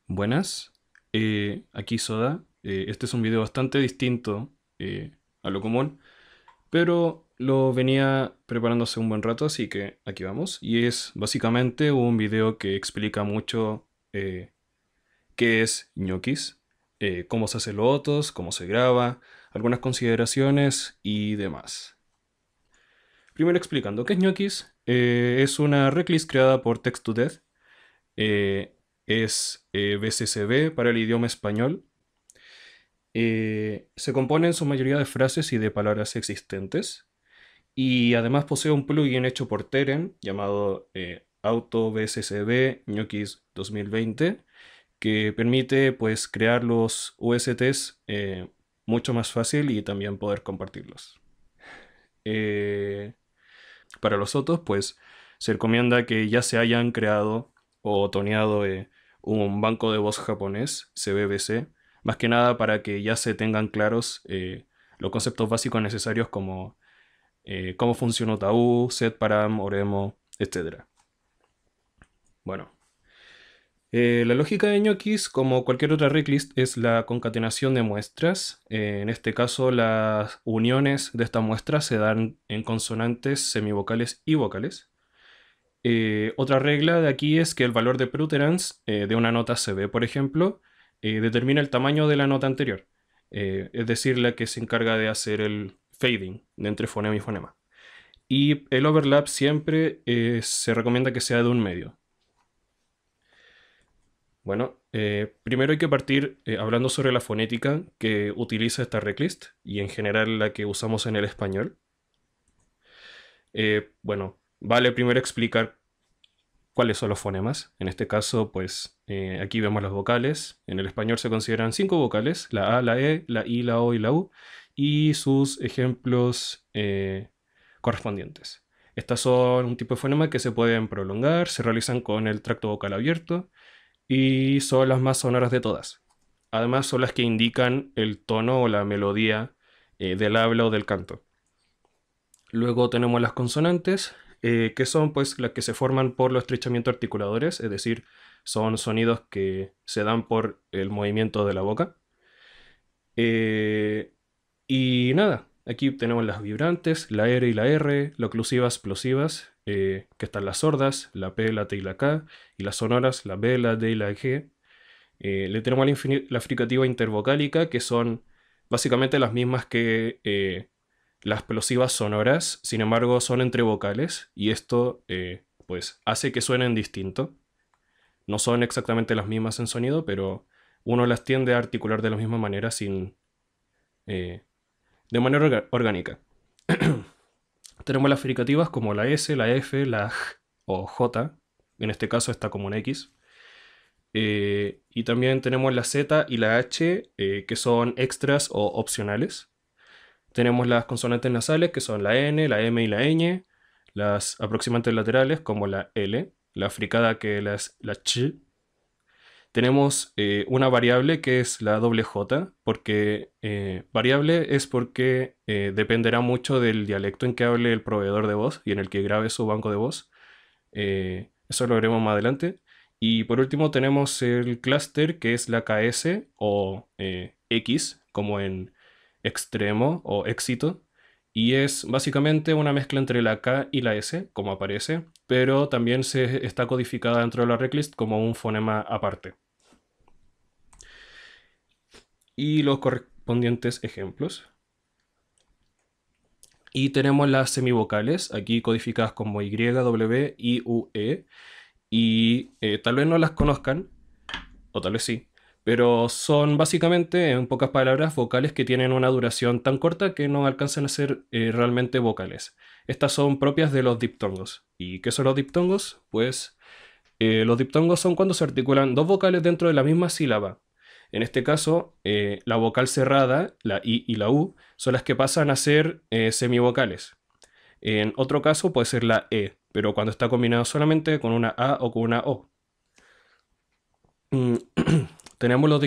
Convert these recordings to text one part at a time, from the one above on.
Buenas, aquí Soda. Este es un video bastante distinto a lo común, pero lo venía preparando hace un buen rato, así que aquí vamos. Y es básicamente un video que explica mucho qué es ñoquis, cómo se hace lotos, cómo se graba, algunas consideraciones y demás. Primero explicando qué es ñoquis. Es una reclist creada por Text2Death. eh, es BCCB para el idioma español. Se compone en su mayoría de frases y de palabras existentes. Y además posee un plugin hecho por Teren llamado Auto BSCB Ñoquis 2020 que permite pues crear los USTs mucho más fácil y también poder compartirlos. Eh, para los otros pues se recomienda que ya se hayan creado o toneado un banco de voz japonés, CBVC, más que nada para que ya se tengan claros los conceptos básicos necesarios como cómo funciona Otaú, setparam, oremo, etc. Bueno, la lógica de ñoquis, como cualquier otra reclist, es la concatenación de muestras. En este caso, las uniones de estas muestras se dan en consonantes, semivocales y vocales. Otra regla de aquí es que el valor de preterance de una nota CB, por ejemplo, determina el tamaño de la nota anterior, es decir, la que se encarga de hacer el fading de entre fonema y fonema. Y el overlap siempre se recomienda que sea de un medio. Bueno, primero hay que partir hablando sobre la fonética que utiliza esta reclist y en general la que usamos en el español. Bueno, vale primero explicar cuáles son los fonemas. En este caso, pues aquí vemos las vocales. En el español se consideran 5 vocales: la A, la E, la I, la O y la U, y sus ejemplos correspondientes. Estas son un tipo de fonema que se pueden prolongar, se realizan con el tracto vocal abierto y son las más sonoras de todas. Además, son las que indican el tono o la melodía del habla o del canto. Luego tenemos las consonantes, que son pues las que se forman por los estrechamientos articuladores, es decir, son sonidos que se dan por el movimiento de la boca. Eh, y nada, aquí tenemos las vibrantes, la R y la R, las oclusivas, plosivas, que están las sordas, la P, la T y la K, y las sonoras, la B, la D y la G. Le tenemos la fricativa intervocálica, que son básicamente las mismas que las plosivas sonoras, sin embargo son entre vocales, y esto pues hace que suenen distinto. No son exactamente las mismas en sonido, pero uno las tiende a articular de la misma manera eh, de manera orgánica. Tenemos las fricativas como la S, la F, la J o J, en este caso está como una X. Y también tenemos la Z y la H, que son extras o opcionales. Tenemos las consonantes nasales, que son la N, la M y la ñ. Las aproximantes laterales, como la L. La fricada, que es la Ch. Tenemos una variable que es la doble J, porque variable es porque dependerá mucho del dialecto en que hable el proveedor de voz y en el que grabe su banco de voz. Eso lo veremos más adelante. Y por último tenemos el clúster, que es la KS o X, como en extremo o éxito. Y es básicamente una mezcla entre la K y la S, como aparece, pero también se está codificada dentro de la reclist como un fonema aparte. Y los correspondientes ejemplos. Y tenemos las semivocales, aquí codificadas como Y, W, I, U, E. Y tal vez no las conozcan, o tal vez sí, pero son básicamente, en pocas palabras, vocales que tienen una duración tan corta que no alcanzan a ser realmente vocales. Estas son propias de los diptongos. ¿Y qué son los diptongos? Pues los diptongos son cuando se articulan dos vocales dentro de la misma sílaba. En este caso, la vocal cerrada, la I y la U, son las que pasan a ser semivocales. En otro caso puede ser la E, pero cuando está combinado solamente con una A o con una O. Mm, tenemos los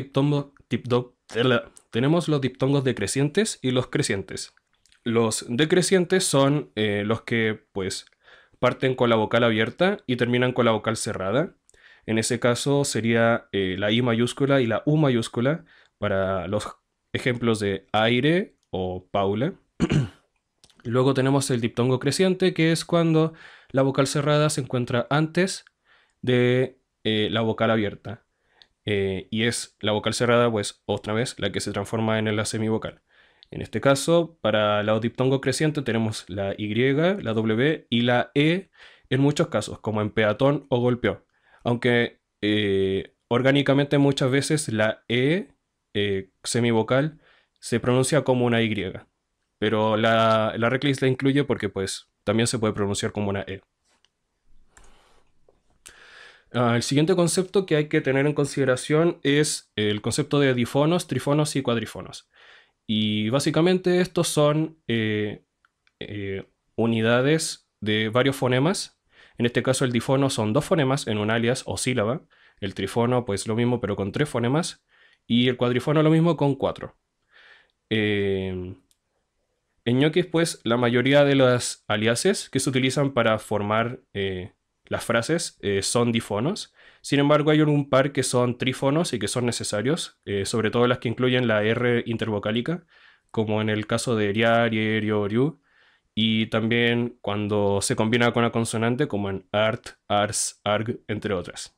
tenemos los diptongos decrecientes y los crecientes. Los decrecientes son los que pues parten con la vocal abierta y terminan con la vocal cerrada. En ese caso sería la I mayúscula y la U mayúscula para los ejemplos de aire o Paula. Luego tenemos el diptongo creciente, que es cuando la vocal cerrada se encuentra antes de la vocal abierta. Y es la vocal cerrada, pues otra vez, la que se transforma en la semivocal. En este caso, para la diptongo creciente tenemos la Y, la W y la E en muchos casos, como en peatón o golpeó. Aunque orgánicamente muchas veces la E semivocal se pronuncia como una Y. Pero la Reclist la incluye porque pues también se puede pronunciar como una E. El siguiente concepto que hay que tener en consideración es el concepto de difonos, trifonos y cuadrifonos. Y básicamente estos son unidades de varios fonemas. En este caso el difono son dos fonemas en un alias o sílaba. El trifono pues lo mismo pero con tres fonemas. Y el cuadrifono lo mismo con cuatro. En ñoquis pues la mayoría de las aliases que se utilizan para formar las frases son difonos. Sin embargo, hay un par que son trífonos y que son necesarios, sobre todo las que incluyen la R intervocálica, como en el caso de riar, rio, riu, y también cuando se combina con una consonante, como en art, ars, arg, entre otras.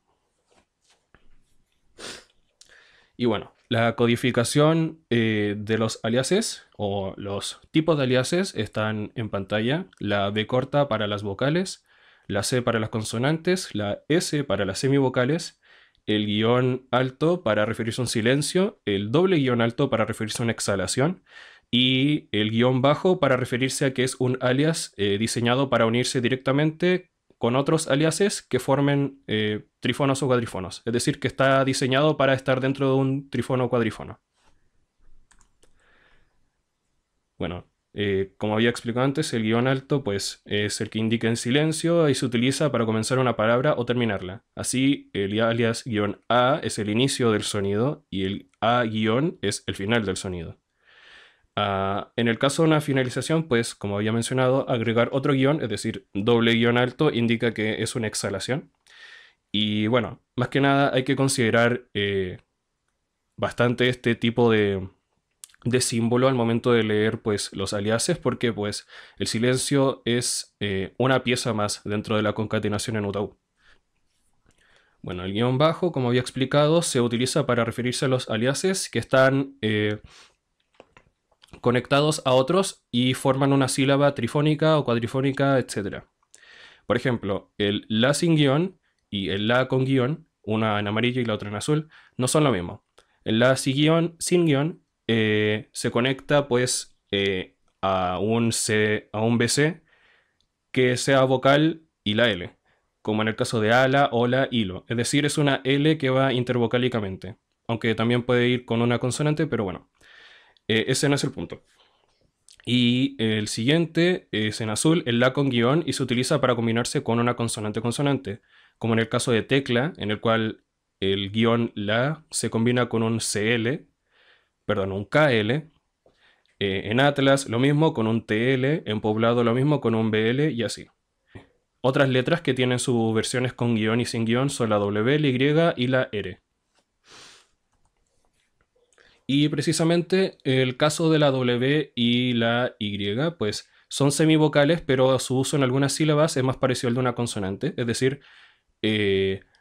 Y bueno, la codificación de los aliases o los tipos de aliases están en pantalla. La B corta para las vocales, la C para las consonantes, la S para las semivocales, el guión alto para referirse a un silencio, el doble guión alto para referirse a una exhalación y el guión bajo para referirse a que es un alias diseñado para unirse directamente con otros aliases que formen trífonos o cuadrífonos. Es decir, que está diseñado para estar dentro de un trífono o cuadrífono. Bueno, como había explicado antes, el guión alto pues, es el que indica en silencio y se utiliza para comenzar una palabra o terminarla. Así, el alias guión A es el inicio del sonido y el A guión es el final del sonido. En el caso de una finalización, pues, como había mencionado, agregar otro guión, es decir, doble guión alto, indica que es una exhalación. Y bueno, más que nada hay que considerar bastante este tipo de símbolo al momento de leer pues, los aliases, porque pues, el silencio es una pieza más dentro de la concatenación en UTAU. Bueno, el guión bajo, como había explicado, se utiliza para referirse a los aliases que están conectados a otros y forman una sílaba trifónica o cuadrifónica, etc. Por ejemplo, el la sin guión y el la con guión, una en amarillo y la otra en azul, no son lo mismo. El la sin guión se conecta pues a un BC que sea vocal y la L, como en el caso de ala, ola, hilo. Es decir, es una L que va intervocálicamente, aunque también puede ir con una consonante, pero bueno, ese no es el punto. Y el siguiente es en azul, el la con guión, y se utiliza para combinarse con una consonante-consonante, como en el caso de tecla, en el cual el guión la se combina con un CL, perdón, un KL. En Atlas lo mismo con un TL, en Poblado lo mismo con un BL y así. Otras letras que tienen sus versiones con guión y sin guión son la W, la Y y la R. Y precisamente el caso de la W y la Y, pues son semivocales, pero su uso en algunas sílabas es más parecido al de una consonante, es decir,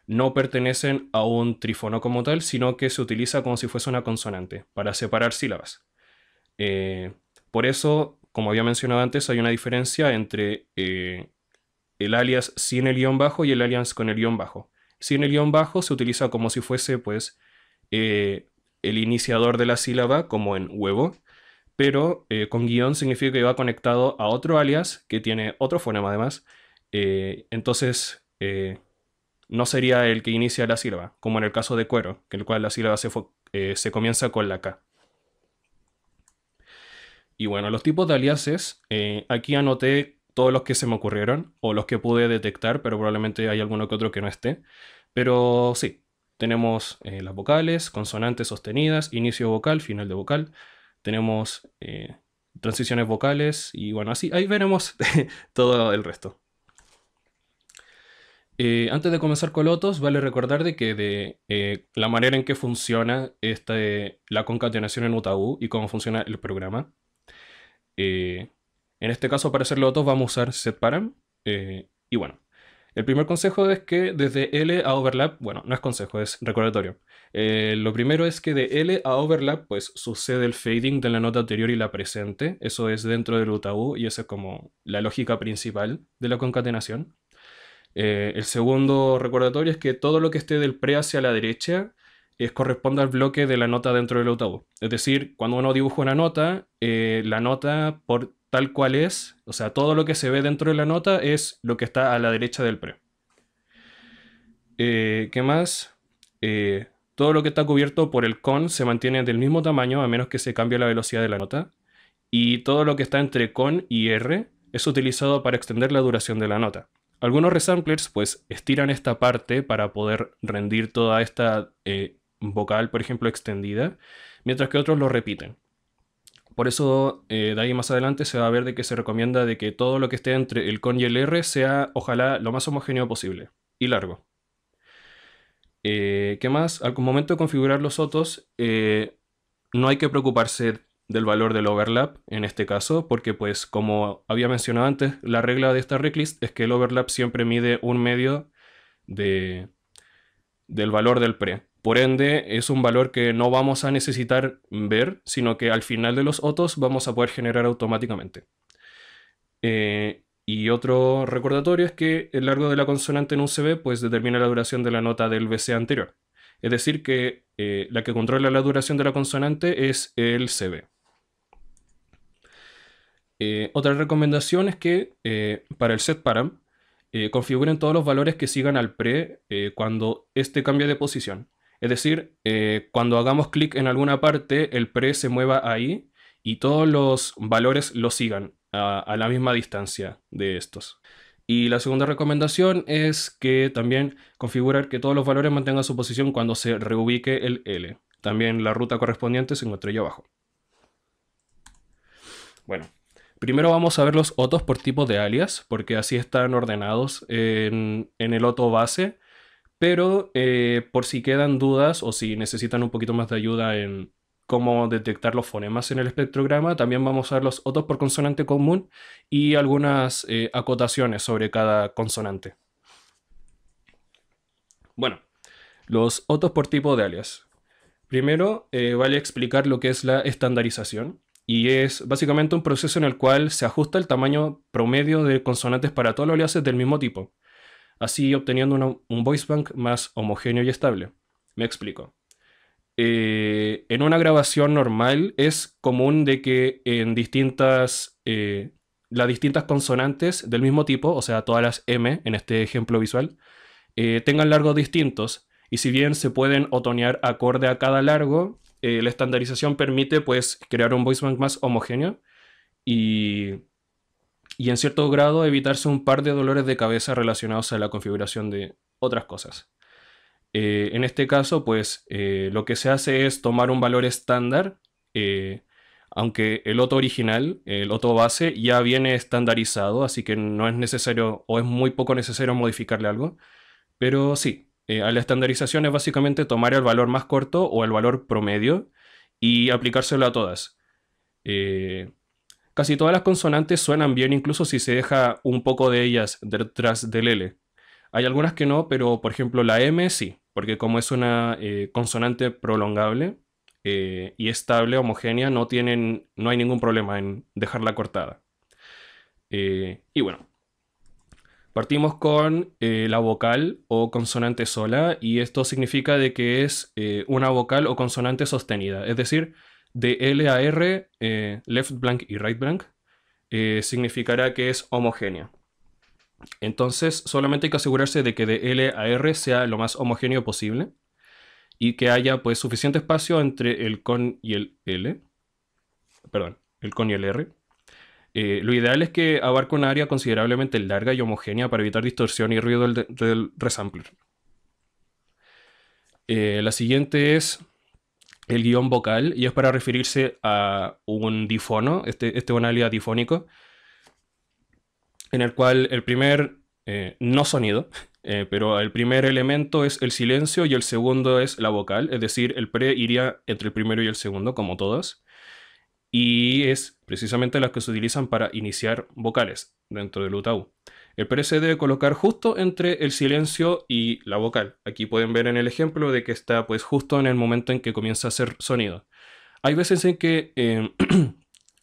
no pertenecen a un trífono como tal, sino que se utiliza como si fuese una consonante para separar sílabas. Por eso, como había mencionado antes, hay una diferencia entre el alias sin el guión bajo y el alias con el guión bajo. Sin el guión bajo se utiliza como si fuese, pues, el iniciador de la sílaba, como en huevo, pero con guión significa que va conectado a otro alias que tiene otro fonema además. Entonces, no sería el que inicia la sílaba, como en el caso de cuero, en el cual la sílaba se comienza con la K. Y bueno, los tipos de aliases, aquí anoté todos los que se me ocurrieron o los que pude detectar, pero probablemente hay alguno que otro que no esté. Pero sí, tenemos las vocales, consonantes sostenidas, inicio vocal, final de vocal. Tenemos transiciones vocales y bueno, así ahí veremos todo el resto. Antes de comenzar con Lotos, vale recordar de que la manera en que funciona la concatenación en UTAU y cómo funciona el programa. Eh, en este caso, para hacer Lotos, vamos a usar setparam. Y bueno, el primer consejo es que desde L a overlap, bueno, no es consejo, es recordatorio. Lo primero es que de L a overlap, pues sucede el fading de la nota anterior y la presente. Eso es dentro del UTAU y esa es como la lógica principal de la concatenación. El segundo recordatorio es que todo lo que esté del pre hacia la derecha corresponde al bloque de la nota dentro del octavo. Es decir, cuando uno dibuja una nota, la nota por tal cual es, o sea, todo lo que se ve dentro de la nota es lo que está a la derecha del pre. ¿Qué más? Todo lo que está cubierto por el con se mantiene del mismo tamaño a menos que se cambie la velocidad de la nota. Y todo lo que está entre con y r es utilizado para extender la duración de la nota. Algunos resamplers pues estiran esta parte para poder rendir toda esta vocal, por ejemplo, extendida, mientras que otros lo repiten. Por eso, de ahí más adelante se va a ver de que se recomienda de que todo lo que esté entre el con y el r sea, ojalá, lo más homogéneo posible y largo. ¿Qué más? Al momento de configurar los otros, no hay que preocuparse del valor del overlap en este caso, porque pues como había mencionado antes, la regla de esta reclist es que el overlap siempre mide un medio de, del valor del pre. Por ende, es un valor que no vamos a necesitar ver, sino que al final de los OTOs vamos a poder generar automáticamente. Y otro recordatorio es que el largo de la consonante en un CB pues determina la duración de la nota del BC anterior. Es decir, que la que controla la duración de la consonante es el CB. Otra recomendación es que para el setparam configuren todos los valores que sigan al pre cuando este cambia de posición. Es decir, cuando hagamos clic en alguna parte, el pre se mueva ahí y todos los valores lo sigan a la misma distancia de estos. Y la segunda recomendación es que también configurar que todos los valores mantengan su posición cuando se reubique el L. También la ruta correspondiente se encuentra ahí abajo. Bueno, primero vamos a ver los OTOs por tipo de alias, porque así están ordenados en el OTO base. Pero por si quedan dudas o si necesitan un poquito más de ayuda en cómo detectar los fonemas en el espectrograma, también vamos a ver los OTOs por consonante común y algunas acotaciones sobre cada consonante. Bueno, los OTOs por tipo de alias. Primero, vale explicar lo que es la estandarización. Y es básicamente un proceso en el cual se ajusta el tamaño promedio de consonantes para todos los aliases del mismo tipo, así obteniendo un voice bank más homogéneo y estable. Me explico. En una grabación normal es común de que las distintas consonantes del mismo tipo, o sea, todas las M en este ejemplo visual, tengan largos distintos. Y si bien se pueden otonear acorde a cada largo, la estandarización permite pues crear un voice bank más homogéneo y en cierto grado evitarse un par de dolores de cabeza relacionados a la configuración de otras cosas. En este caso, pues lo que se hace es tomar un valor estándar, aunque el OTO original, el OTO base, ya viene estandarizado, así que no es necesario o es muy poco necesario modificarle algo. Pero sí, a la estandarización es básicamente tomar el valor más corto o el valor promedio y aplicárselo a todas. Eh, Casi todas las consonantes suenan bien, incluso si se deja un poco de ellas detrás del L. Hay algunas que no, pero por ejemplo la M sí, porque como es una consonante prolongable y estable, homogénea, no hay ningún problema en dejarla cortada. Y bueno, partimos con la vocal o consonante sola, y esto significa de que es una vocal o consonante sostenida, es decir, de L a R, left blank y right blank, significará que es homogénea. Entonces, solamente hay que asegurarse de que de L a R sea lo más homogéneo posible y que haya pues suficiente espacio entre el con y el L, perdón, el con y el R. Lo ideal es que abarque una área considerablemente larga y homogénea para evitar distorsión y ruido del resampler. La siguiente es el guión vocal y es para referirse a un difono, este es un alias difónico, en el cual el primer no sonido Pero el primer elemento es el silencio y el segundo es la vocal, es decir, el pre iría entre el primero y el segundo, como todas, y es precisamente las que se utilizan para iniciar vocales dentro del UTAU. El pre se debe colocar justo entre el silencio y la vocal. Aquí pueden ver en el ejemplo de que está pues justo en el momento en que comienza a hacer sonido. Hay veces en que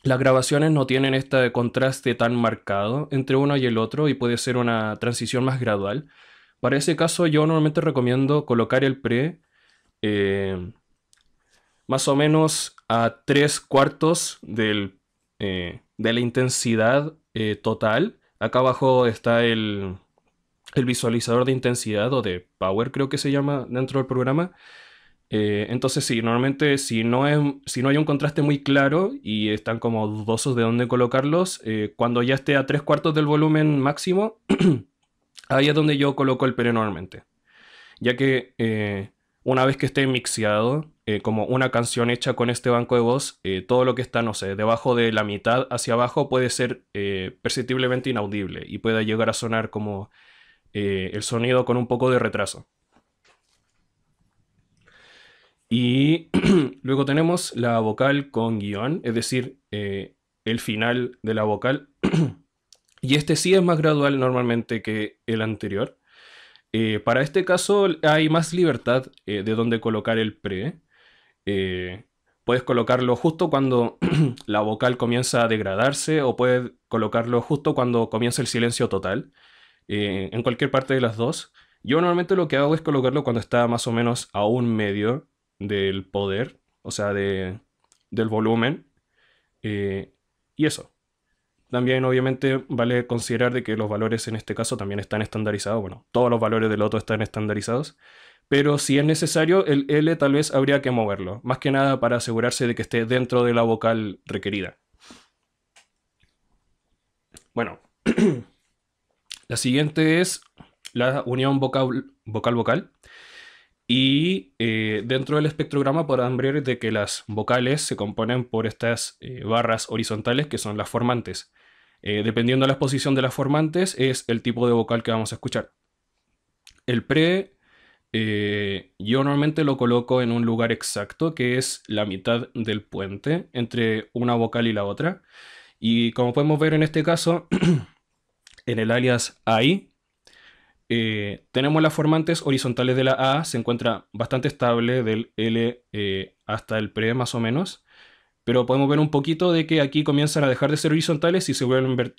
las grabaciones no tienen este contraste tan marcado entre uno y el otro y puede ser una transición más gradual. Para ese caso yo normalmente recomiendo colocar el pre eh, más o menos a 3/4 de la intensidad total. Acá abajo está el visualizador de intensidad o de power, creo que se llama dentro del programa. Entonces sí, normalmente si no hay un contraste muy claro y están como dudosos de dónde colocarlos, cuando ya esté a 3/4 del volumen máximo, ahí es donde yo coloco el pre normalmente. Ya que una vez que esté mixeado, como una canción hecha con este banco de voz, todo lo que está, no sé, debajo de la mitad hacia abajo puede ser perceptiblemente inaudible y puede llegar a sonar como el sonido con un poco de retraso. Y luego tenemos la vocal con guión, es decir, el final de la vocal. Y este sí es más gradual normalmente que el anterior. Para este caso hay más libertad de dónde colocar el pre. Eh, Puedes colocarlo justo cuando la vocal comienza a degradarse o puedes colocarlo justo cuando comienza el silencio total. En cualquier parte de las dos. Yo normalmente lo que hago es colocarlo cuando está más o menos a un medio del poder, o sea, del volumen. eh, y eso. También obviamente vale considerar de que los valores en este caso también están estandarizados. Bueno, todos los valores del loto están estandarizados. Pero si es necesario, el L tal vez habría que moverlo. Más que nada para asegurarse de que esté dentro de la vocal requerida. Bueno, la siguiente es la unión vocal-vocal. Y dentro del espectrograma podrán ver de que las vocales se componen por estas barras horizontales que son las formantes. Dependiendo de la posición de las formantes es el tipo de vocal que vamos a escuchar. El pre yo normalmente lo coloco en un lugar exacto que es la mitad del puente entre una vocal y la otra. Y como podemos ver en este caso, en el alias AI, tenemos las formantes horizontales de la A, se encuentra bastante estable del L hasta el pre más o menos, pero podemos ver un poquito de que aquí comienzan a dejar de ser horizontales y se vuelven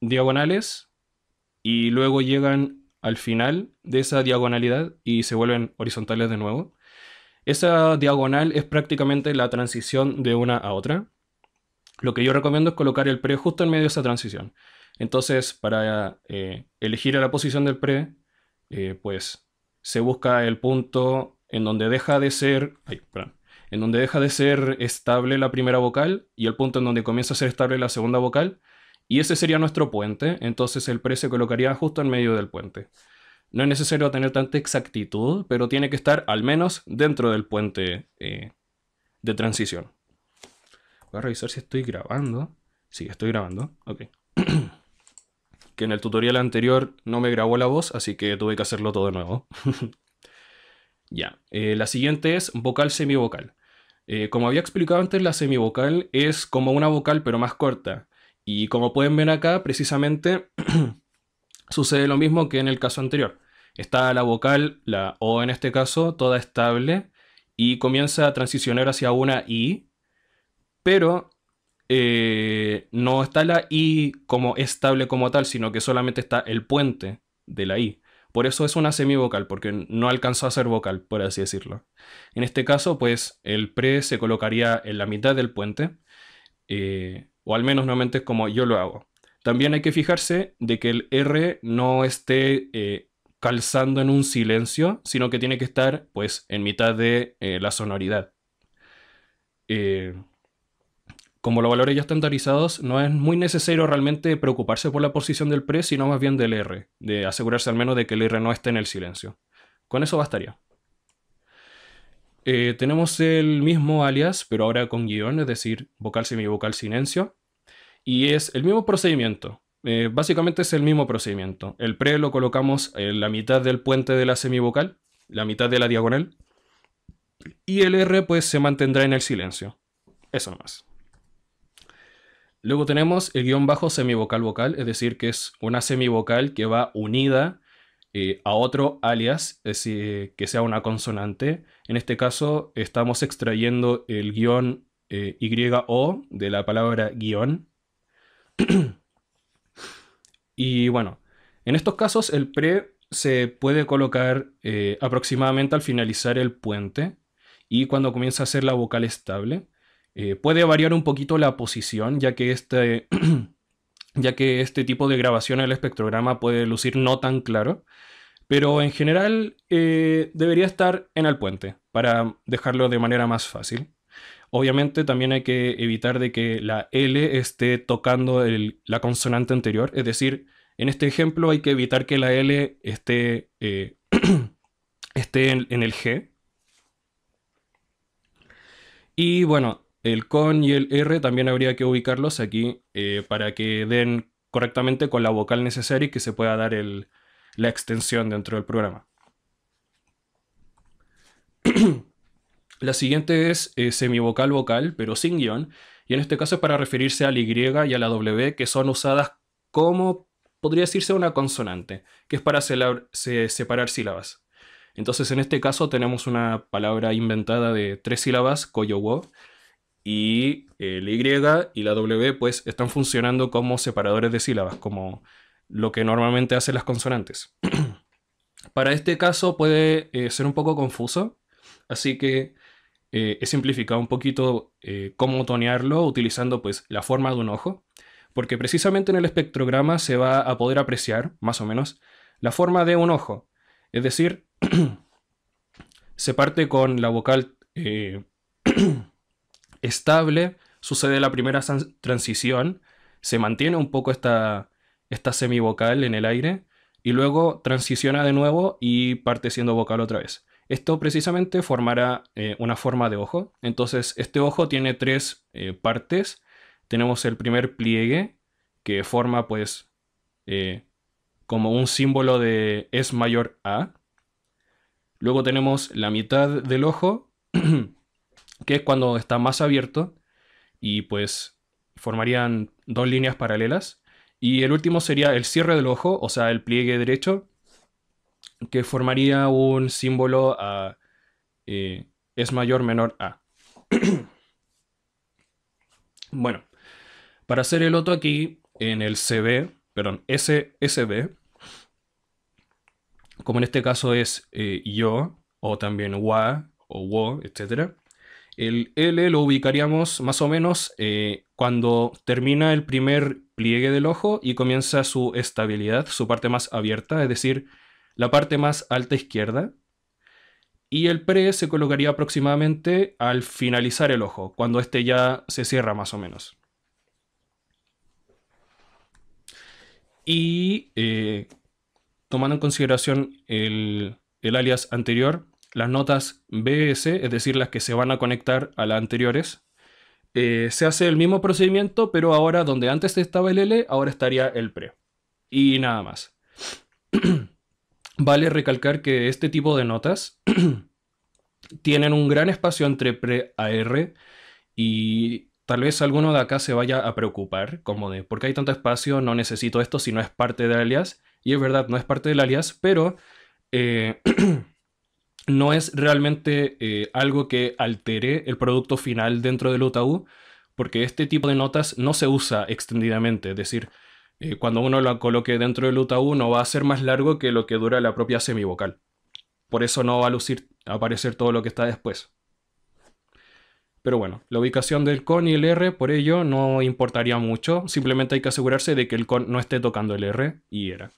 diagonales y luego llegan al final de esa diagonalidad y se vuelven horizontales de nuevo. Esa diagonal es prácticamente la transición de una a otra. Lo que yo recomiendo es colocar el pre justo en medio de esa transición. Entonces, para elegir a la posición del pre, pues se busca el punto en donde deja de ser, en donde deja de ser estable la primera vocal y el punto en donde comienza a ser estable la segunda vocal. Y ese sería nuestro puente. Entonces el pre se colocaría justo en medio del puente. No es necesario tener tanta exactitud, pero tiene que estar al menos dentro del puente de transición. Voy a revisar si estoy grabando. Sí, estoy grabando. Ok. Que en el tutorial anterior no me grabó la voz, así que tuve que hacerlo todo de nuevo. Ya. La siguiente es vocal semivocal. Como había explicado antes, la semivocal es como una vocal pero más corta. Y como pueden ver acá, precisamente sucede lo mismo que en el caso anterior. Está la vocal, la O en este caso, toda estable y comienza a transicionar hacia una I, pero no está la I como estable como tal, sino que solamente está el puente de la I. Por eso es una semivocal, porque no alcanzó a ser vocal, por así decirlo. En este caso, pues el pre se colocaría en la mitad del puente, o al menos normalmente es como yo lo hago. También hay que fijarse de que el R no esté calzando en un silencio, sino que tiene que estar pues en mitad de la sonoridad. Eh, Como los valores ya estandarizados, no es muy necesario realmente preocuparse por la posición del pre, sino más bien del R, de asegurarse al menos de que el R no esté en el silencio. Con eso bastaría. Tenemos el mismo alias, pero ahora con guión, es decir, vocal semivocal silencio. Y es el mismo procedimiento. básicamente es el mismo procedimiento. El pre lo colocamos en la mitad del puente de la semivocal, la mitad de la diagonal, y el R pues se mantendrá en el silencio. Eso nomás. Luego tenemos el guión bajo semivocal vocal, es decir, que es una semivocal que va unida a otro alias, es decir, que sea una consonante. En este caso estamos extrayendo el guión YO de la palabra guión. Y bueno, en estos casos el pre se puede colocar aproximadamente al finalizar el puente y cuando comienza a ser la vocal estable. Puede variar un poquito la posición, ya que ya que este tipo de grabación en el espectrograma puede lucir no tan claro, pero en general debería estar en el puente para dejarlo de manera más fácil. Obviamente también hay que evitar de que la L esté tocando la consonante anterior, es decir, en este ejemplo hay que evitar que la L esté, esté en el G. Y bueno, el con y el R también habría que ubicarlos aquí para que den correctamente con la vocal necesaria y que se pueda dar la extensión dentro del programa. La siguiente es semivocal vocal, pero sin guión, y en este caso es para referirse al Y y a la W, que son usadas como, podría decirse, una consonante, que es para separar sílabas. Entonces en este caso tenemos una palabra inventada de 3 sílabas, koyowo, y el Y y la W pues están funcionando como separadores de sílabas, como lo que normalmente hacen las consonantes. Para este caso puede ser un poco confuso, así que he simplificado un poquito cómo tonearlo utilizando pues la forma de un ojo, porque precisamente en el espectrograma se va a poder apreciar, más o menos, la forma de un ojo. Es decir, se parte con la vocal estable, sucede la primera transición, se mantiene un poco esta semivocal en el aire y luego transiciona de nuevo y parte siendo vocal otra vez. Esto precisamente formará una forma de ojo. Entonces este ojo tiene tres partes. Tenemos el primer pliegue que forma pues como un símbolo de es mayor a. Luego tenemos la mitad del ojo que es cuando está más abierto y pues formarían dos líneas paralelas. Y el último sería el cierre del ojo, o sea, el pliegue derecho, que formaría un símbolo a es mayor menor a. Bueno, para hacer el otro aquí, en el CB, perdón, SSB, como en este caso es yo, o también wa, o wo, etc. El L lo ubicaríamos más o menos cuando termina el primer pliegue del ojo y comienza su estabilidad, su parte más abierta, es decir, la parte más alta izquierda. Y el pre se colocaría aproximadamente al finalizar el ojo, cuando este ya se cierra más o menos. Y tomando en consideración el alias anterior, las notas BS, es decir, las que se van a conectar a las anteriores, se hace el mismo procedimiento, pero ahora donde antes estaba el L, ahora estaría el pre. Y nada más. Vale recalcar que este tipo de notas tienen un gran espacio entre pre a R y tal vez alguno de acá se vaya a preocupar, como de ¿por qué hay tanto espacio? No necesito esto si no es parte del alias. Y es verdad, no es parte del alias, pero no es realmente algo que altere el producto final dentro del UTAU, porque este tipo de notas no se usa extendidamente. Es decir, cuando uno lo coloque dentro del UTAU no va a ser más largo que lo que dura la propia semivocal. Por eso no va a aparecer todo lo que está después. Pero bueno, la ubicación del con y el R por ello no importaría mucho. Simplemente hay que asegurarse de que el con no esté tocando el R y era.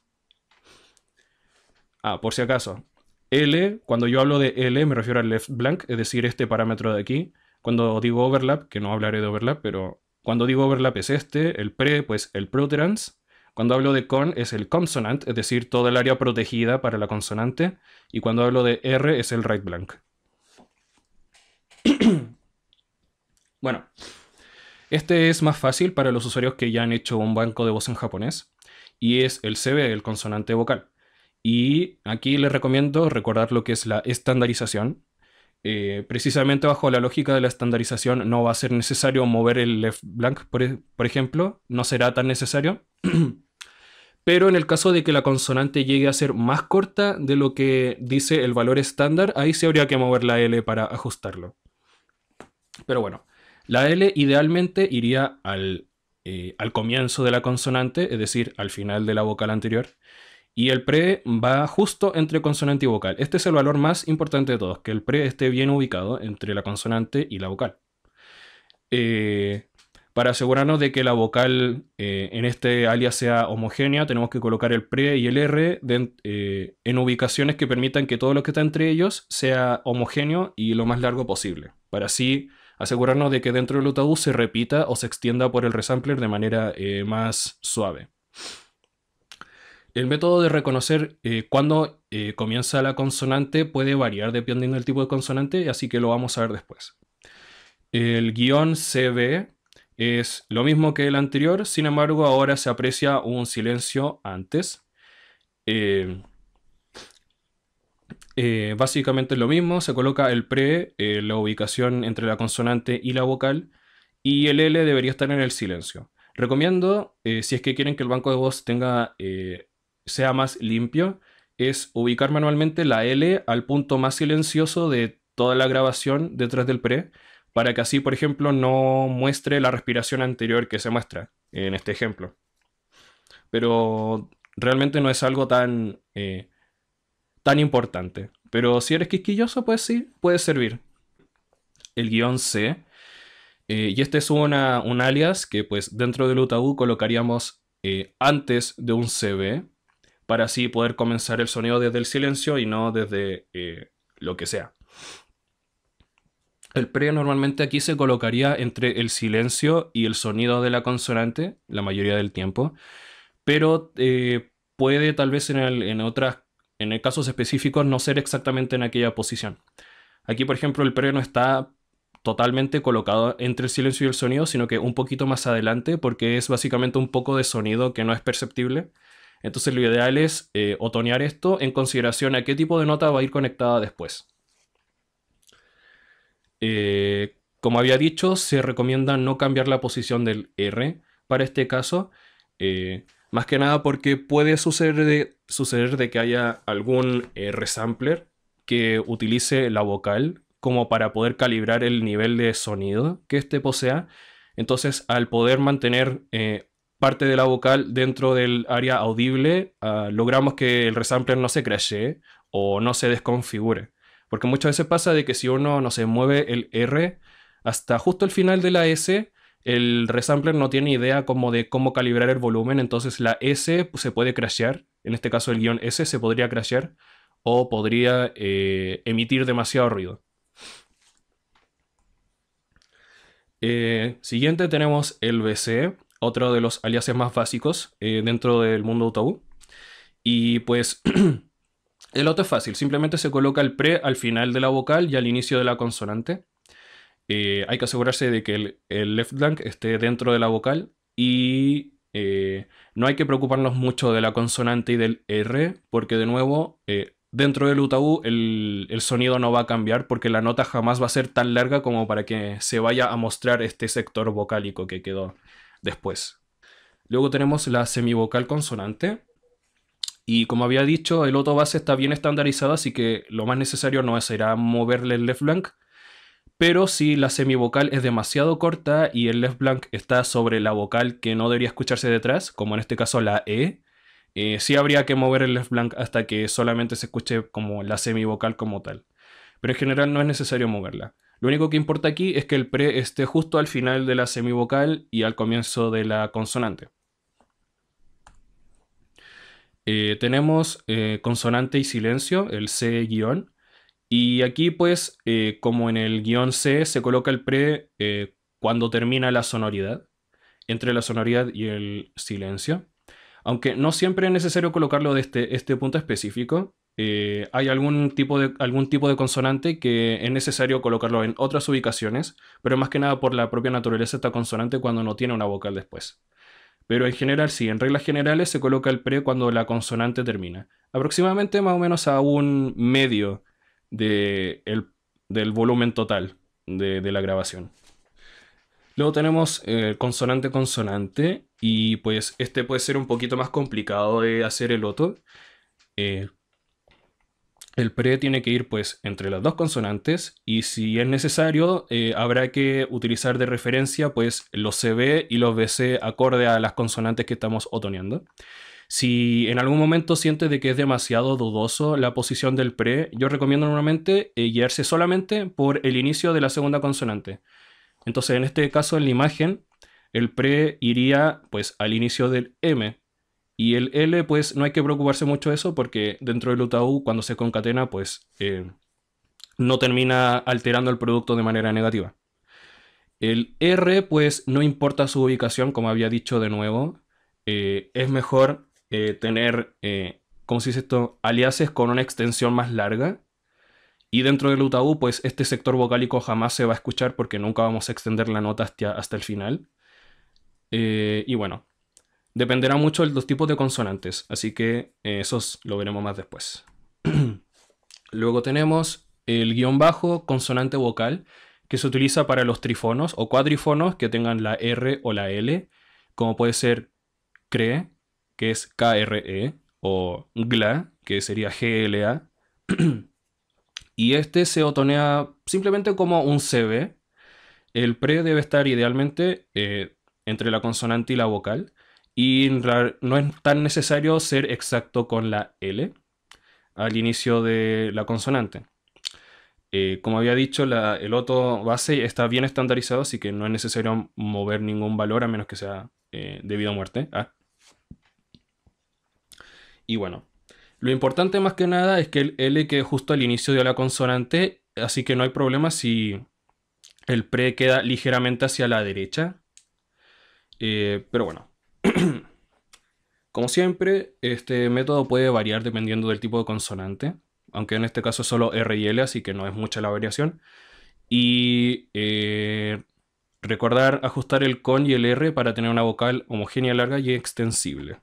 Ah, por si acaso. L, cuando yo hablo de L me refiero al left blank, es decir, este parámetro de aquí. Cuando digo overlap, que no hablaré de overlap, pero cuando digo overlap es este, el pre, pues el protuberance. Cuando hablo de con es el consonant, es decir, toda el área protegida para la consonante. Y cuando hablo de R es el right blank. Bueno, este es más fácil para los usuarios que ya han hecho un banco de voz en japonés. y es el CB, el consonante vocal. Y aquí les recomiendo recordar lo que es la estandarización. Precisamente bajo la lógica de la estandarización no va a ser necesario mover el left blank, por ejemplo, no será tan necesario. Pero en el caso de que la consonante llegue a ser más corta de lo que dice el valor estándar, ahí sí habría que mover la L para ajustarlo. Pero bueno, la L idealmente iría al comienzo de la consonante, es decir, al final de la vocal anterior. Y el pre va justo entre consonante y vocal. Este es el valor más importante de todos, que el pre esté bien ubicado entre la consonante y la vocal. Para asegurarnos de que la vocal en este alias sea homogénea, tenemos que colocar el pre y el R en ubicaciones que permitan que todo lo que está entre ellos sea homogéneo y lo más largo posible, para así asegurarnos de que dentro del UTAU se repita o se extienda por el resampler de manera más suave. El método de reconocer cuándo comienza la consonante puede variar dependiendo del tipo de consonante, así que lo vamos a ver después. El guión CB es lo mismo que el anterior, sin embargo ahora se aprecia un silencio antes. Básicamente es lo mismo, se coloca el pre, la ubicación entre la consonante y la vocal, y el L debería estar en el silencio. Recomiendo, si es que quieren que el banco de voz sea más limpio, es ubicar manualmente la L al punto más silencioso de toda la grabación detrás del pre, para que así, por ejemplo, no muestre la respiración anterior que se muestra en este ejemplo. Pero realmente no es algo tan importante. Pero si eres quisquilloso, pues sí, puede servir. El guión C. Y este es un alias que pues dentro del UTAU colocaríamos antes de un CB, para así poder comenzar el sonido desde el silencio y no desde lo que sea. El pre normalmente aquí se colocaría entre el silencio y el sonido de la consonante, la mayoría del tiempo, pero puede tal vez en casos específicos no ser exactamente en aquella posición. Aquí, por ejemplo, el pre no está totalmente colocado entre el silencio y el sonido, sino que un poquito más adelante, porque es básicamente un poco de sonido que no es perceptible. Entonces lo ideal es otonear esto en consideración a qué tipo de nota va a ir conectada después. Como había dicho, se recomienda no cambiar la posición del R para este caso, más que nada porque puede suceder de que haya algún resampler que utilice la vocal como para poder calibrar el nivel de sonido que éste posea. Entonces, al poder mantener parte de la vocal dentro del área audible, logramos que el resampler no se crashee o no se desconfigure. Porque muchas veces pasa de que si uno no se mueve el R hasta justo el final de la S, el resampler no tiene idea como de cómo calibrar el volumen, entonces la S se puede crashear. En este caso el guión S se podría crashear o podría emitir demasiado ruido. Siguiente tenemos el BC, otro de los aliases más básicos dentro del mundo UTAU. Y pues el otro es fácil, simplemente se coloca el pre al final de la vocal y al inicio de la consonante. Hay que asegurarse de que el left blank esté dentro de la vocal y no hay que preocuparnos mucho de la consonante y del R, porque de nuevo, dentro del UTAU el sonido no va a cambiar porque la nota jamás va a ser tan larga como para que se vaya a mostrar este sector vocálico que quedó después. Luego tenemos la semivocal consonante. Y como había dicho, el otro base está bien estandarizado, así que lo más necesario no será moverle el left blank. Pero si la semivocal es demasiado corta y el left blank está sobre la vocal que no debería escucharse detrás, como en este caso la sí habría que mover el left blank hasta que solamente se escuche como la semivocal como tal. Pero en general no es necesario moverla. Lo único que importa aquí es que el pre esté justo al final de la semivocal y al comienzo de la consonante. Tenemos consonante y silencio, el C guión. Y aquí pues, como en el guión C, se coloca el pre cuando termina la sonoridad, entre la sonoridad y el silencio. Aunque no siempre es necesario colocarlo de este punto específico. Hay algún tipo de consonante que es necesario colocarlo en otras ubicaciones, pero más que nada por la propia naturaleza de esta consonante cuando no tiene una vocal después. Pero en general sí, en reglas generales se coloca el pre cuando la consonante termina. Aproximadamente más o menos a un medio de del volumen total de la grabación. Luego tenemos consonante-consonante y pues este puede ser un poquito más complicado de hacer el otro. Eh, el pre tiene que ir pues entre las dos consonantes y si es necesario habrá que utilizar de referencia pues los CB y los BC acorde a las consonantes que estamos otoneando. Si en algún momento sientes de que es demasiado dudoso la posición del pre, yo recomiendo normalmente guiarse solamente por el inicio de la segunda consonante. Entonces en este caso en la imagen el pre iría pues al inicio del M. Y el L, pues no hay que preocuparse mucho de eso porque dentro del UTAU, cuando se concatena, pues no termina alterando el producto de manera negativa. El R, pues no importa su ubicación, como había dicho de nuevo, es mejor tener, ¿cómo se dice esto? Aliases con una extensión más larga. Y dentro del UTAU, pues este sector vocálico jamás se va a escuchar porque nunca vamos a extender la nota hasta el final. Y bueno. Dependerá mucho de los tipos de consonantes, así que esos lo veremos más después. Luego tenemos el guión bajo consonante vocal, que se utiliza para los trifonos o cuadrifonos que tengan la R o la L, como puede ser CRE, que es KRE, o GLA, que sería GLA. Y este se otonea simplemente como un CB. El pre debe estar idealmente entre la consonante y la vocal. Y no es tan necesario ser exacto con la L al inicio de la consonante. Como había dicho, el otro base está bien estandarizado, así que no es necesario mover ningún valor a menos que sea debido a muerte. Y bueno, lo importante más que nada es que el L quede justo al inicio de la consonante, así que no hay problema si el pre queda ligeramente hacia la derecha. Pero bueno. Como siempre, este método puede variar dependiendo del tipo de consonante, aunque en este caso es solo R y L, así que no es mucha la variación. Y recordar ajustar el con y el R para tener una vocal homogénea, larga y extensible.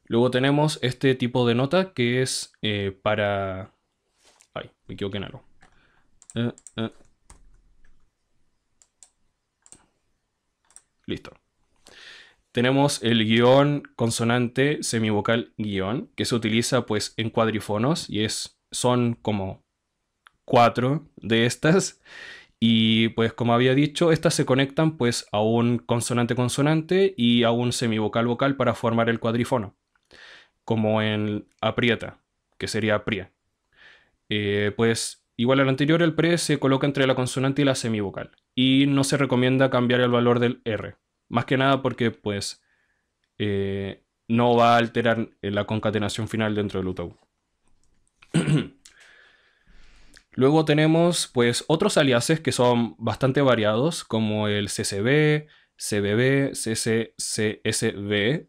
Luego tenemos este tipo de nota que es para... Ay, me equivoqué en algo. Listo. Tenemos el guión consonante semivocal guión, que se utiliza pues en cuadrifonos y son como 4 de estas. Y pues como había dicho, estas se conectan pues a un consonante consonante y a un semivocal vocal para formar el cuadrifono, como en aprieta, que sería prie. Pues igual al anterior, el pre se coloca entre la consonante y la semivocal y no se recomienda cambiar el valor del R, más que nada porque pues no va a alterar la concatenación final dentro del UTAU. Luego tenemos pues otros aliases que son bastante variados, como el CCB, CBB, CC, CSB,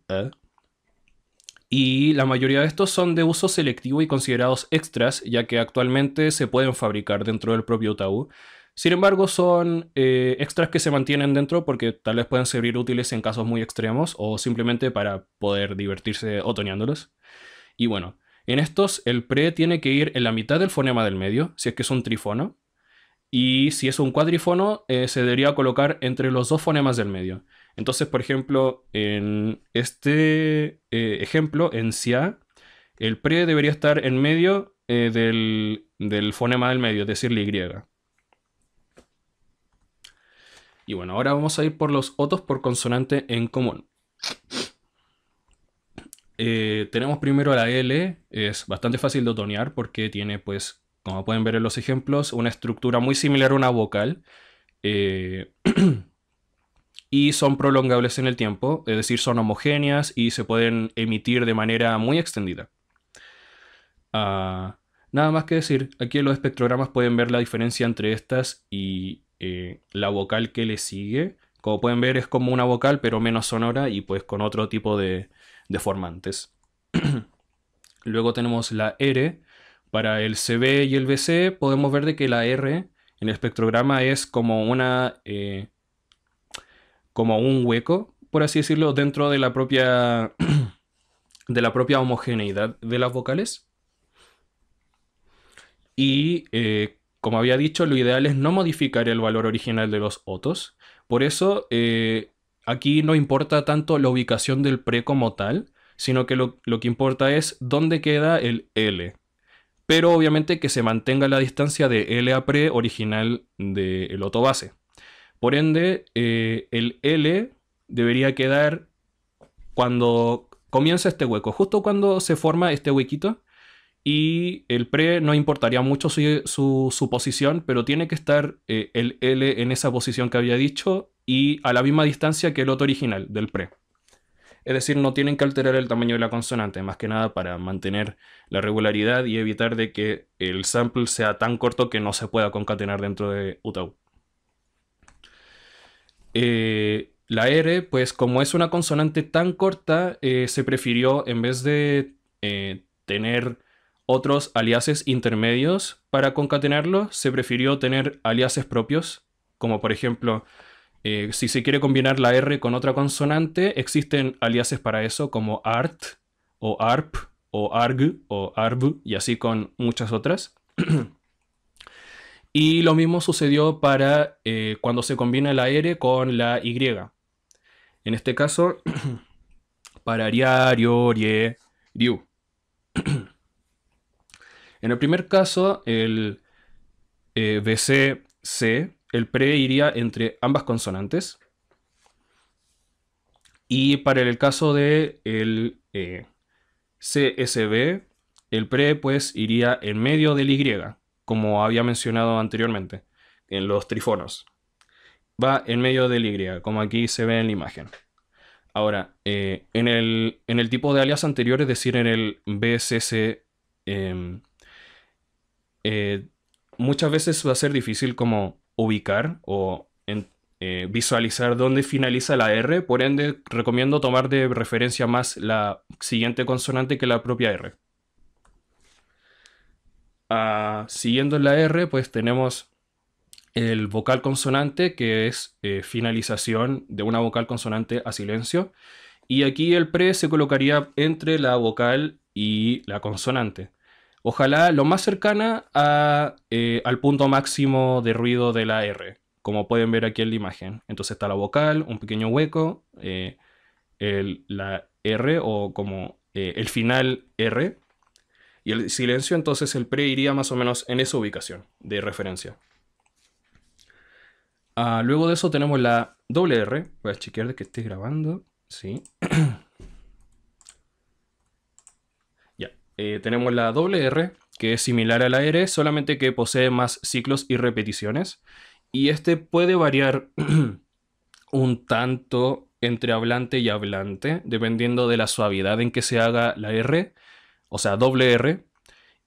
y la mayoría de estos son de uso selectivo y considerados extras, ya que actualmente se pueden fabricar dentro del propio UTAU. Sin embargo, son extras que se mantienen dentro porque tal vez pueden servir útiles en casos muy extremos o simplemente para poder divertirse otoñándolos. Y bueno, en estos el pre tiene que ir en la mitad del fonema del medio, si es que es un trifono. Y si es un cuadrifono, se debería colocar entre los dos fonemas del medio. Entonces, por ejemplo, en este ejemplo, en sia, el pre debería estar en medio del fonema del medio, es decir, la Y. Y bueno, ahora vamos a ir por los otos por consonante en común. Tenemos primero la L, es bastante fácil de otonear porque tiene, pues, como pueden ver en los ejemplos, una estructura muy similar a una vocal. Y son prolongables en el tiempo, es decir, son homogéneas y se pueden emitir de manera muy extendida. Nada más que decir, aquí en los espectrogramas pueden ver la diferencia entre estas y la vocal que le sigue. Como pueden ver es como una vocal pero menos sonora y pues con otro tipo de formantes. Luego tenemos la R. Para el CB y el BC podemos ver de que la R En el espectrograma es como como un hueco, por así decirlo, dentro de la propia, de la propia homogeneidad de las vocales. Y como había dicho, lo ideal es no modificar el valor original de los otos. Por eso aquí no importa tanto la ubicación del pre como tal, sino que lo que importa es dónde queda el L. Pero obviamente que se mantenga la distancia de L a pre original del oto base. Por ende, el L debería quedar cuando comienza este hueco, justo cuando se forma este huequito. Y el pre no importaría mucho su posición, pero tiene que estar el L en esa posición que había dicho y a la misma distancia que el otro original del pre. Es decir, no tienen que alterar el tamaño de la consonante, más que nada para mantener la regularidad y evitar de que el sample sea tan corto que no se pueda concatenar dentro de UTAU. La R, pues como es una consonante tan corta, se prefirió, en vez de tener otros aliases intermedios para concatenarlo, se prefirió tener aliases propios, como por ejemplo, si se quiere combinar la R con otra consonante, existen aliases para eso, como ART, o ARP, o ARG, o ARB, y así con muchas otras. Y lo mismo sucedió para cuando se combina la R con la Y. En este caso, para ria, rio, rie, riu. En el primer caso, el BC-C, el pre iría entre ambas consonantes. Y para el caso de el CSB, el pre pues iría en medio del Y, como había mencionado anteriormente, en los trifonos. Va en medio del Y, como aquí se ve en la imagen. Ahora, en el tipo de alias anterior, es decir, en el BCC, muchas veces va a ser difícil como ubicar o visualizar dónde finaliza la R, por ende recomiendo tomar de referencia más la siguiente consonante que la propia R. Siguiendo la R, pues tenemos el vocal consonante, que es finalización de una vocal consonante a silencio. Y aquí el pre se colocaría entre la vocal y la consonante. Ojalá lo más cercana al punto máximo de ruido de la R, como pueden ver aquí en la imagen. Entonces está la vocal, un pequeño hueco, la R o como el final R, y el silencio. Entonces el pre iría más o menos en esa ubicación de referencia. Luego de eso tenemos la doble R. Voy a chequear de que esté grabando. Sí. Ya. Tenemos la doble R, que es similar a la R, solamente que posee más ciclos y repeticiones. Y este puede variar un tanto entre hablante y hablante, dependiendo de la suavidad en que se haga la R, o sea, doble R.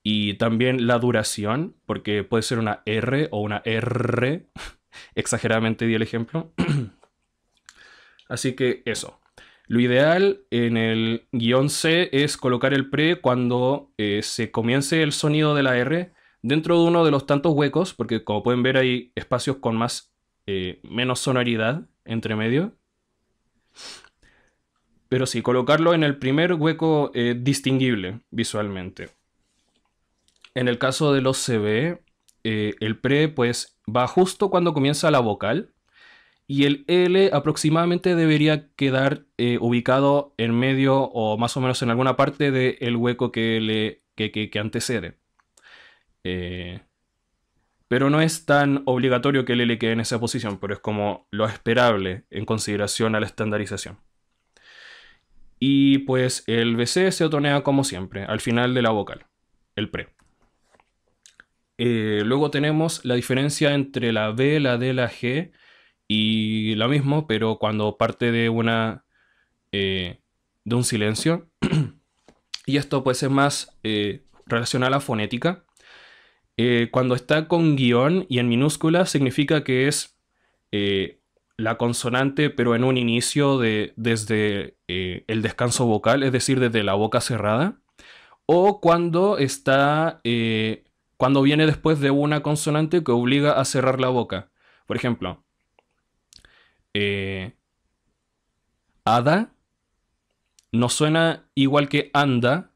Y también la duración, porque puede ser una R o una R. Exageradamente di el ejemplo. Así que eso. Lo ideal en el guión C es colocar el pre cuando se comience el sonido de la R dentro de uno de los tantos huecos, porque como pueden ver hay espacios con menos sonoridad entre medio. Pero sí, colocarlo en el primer hueco distinguible visualmente. En el caso de los CB, el pre pues va justo cuando comienza la vocal. Y el L aproximadamente debería quedar ubicado en medio o más o menos en alguna parte del hueco que antecede. Pero no es tan obligatorio que el L quede en esa posición, pero es como lo esperable en consideración a la estandarización. Y pues el BC se otonea como siempre, al final de la vocal, el pre. Luego tenemos la diferencia entre la B, la D, la G y lo mismo, pero cuando parte de un silencio. Y esto pues es más relacionado a la fonética. Cuando está con guión y en minúscula significa que es la consonante, pero en un inicio desde el descanso vocal, es decir, desde la boca cerrada. O cuando está cuando viene después de una consonante que obliga a cerrar la boca. Por ejemplo, hada no suena igual que anda.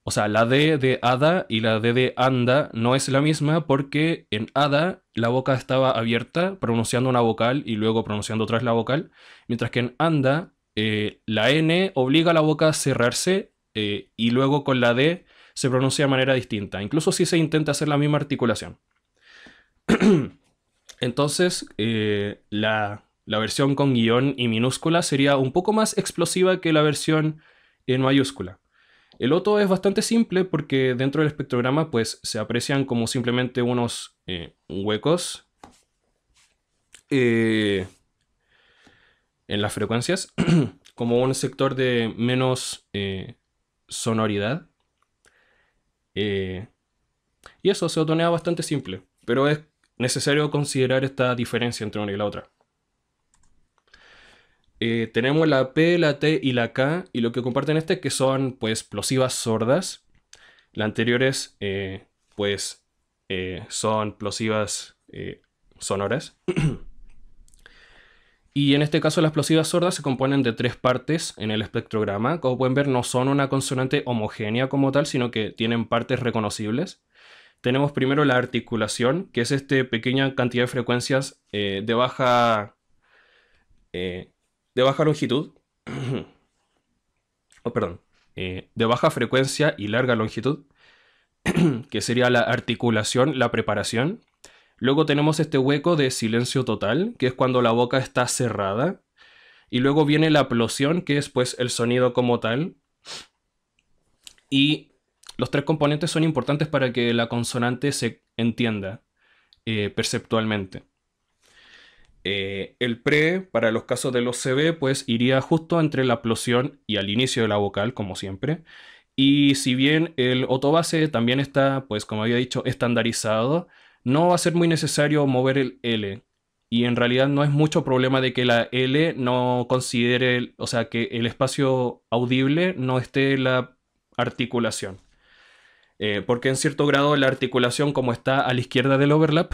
O sea, la D de hada y la D de anda no es la misma porque en hada la boca estaba abierta pronunciando una vocal y luego pronunciando otra vez la vocal, mientras que en anda la N obliga a la boca a cerrarse y luego con la D se pronuncia de manera distinta, incluso si se intenta hacer la misma articulación. Entonces, la versión con guión y minúscula sería un poco más explosiva que la versión en mayúscula. El otro es bastante simple porque dentro del espectrograma pues se aprecian como simplemente unos huecos en las frecuencias, como un sector de menos sonoridad. Y eso se otonea bastante simple, pero es necesario considerar esta diferencia entre una y la otra. Tenemos la P, la T y la K, y lo que comparten es que son pues plosivas sordas. Las anteriores pues son plosivas sonoras. Y en este caso las plosivas sordas se componen de 3 partes en el espectrograma. Como pueden ver, no son una consonante homogénea como tal, sino que tienen partes reconocibles. Tenemos primero la articulación, que es esta pequeña cantidad de frecuencias de baja longitud. Oh, perdón. De baja frecuencia y larga longitud, que sería la articulación, la preparación. Luego tenemos este hueco de silencio total, que es cuando la boca está cerrada. Y luego viene la aplosión, que es pues el sonido como tal. Y los 3 componentes son importantes para que la consonante se entienda perceptualmente. El pre, para los casos de los CB, pues iría justo entre la aplosión y al inicio de la vocal, como siempre. Y si bien el otobase también está, pues como había dicho, estandarizado, no va a ser muy necesario mover el L. Y en realidad no es mucho problema de que la L no considere, o sea, que el espacio audible no esté en la articulación. Porque en cierto grado la articulación, como está a la izquierda del overlap,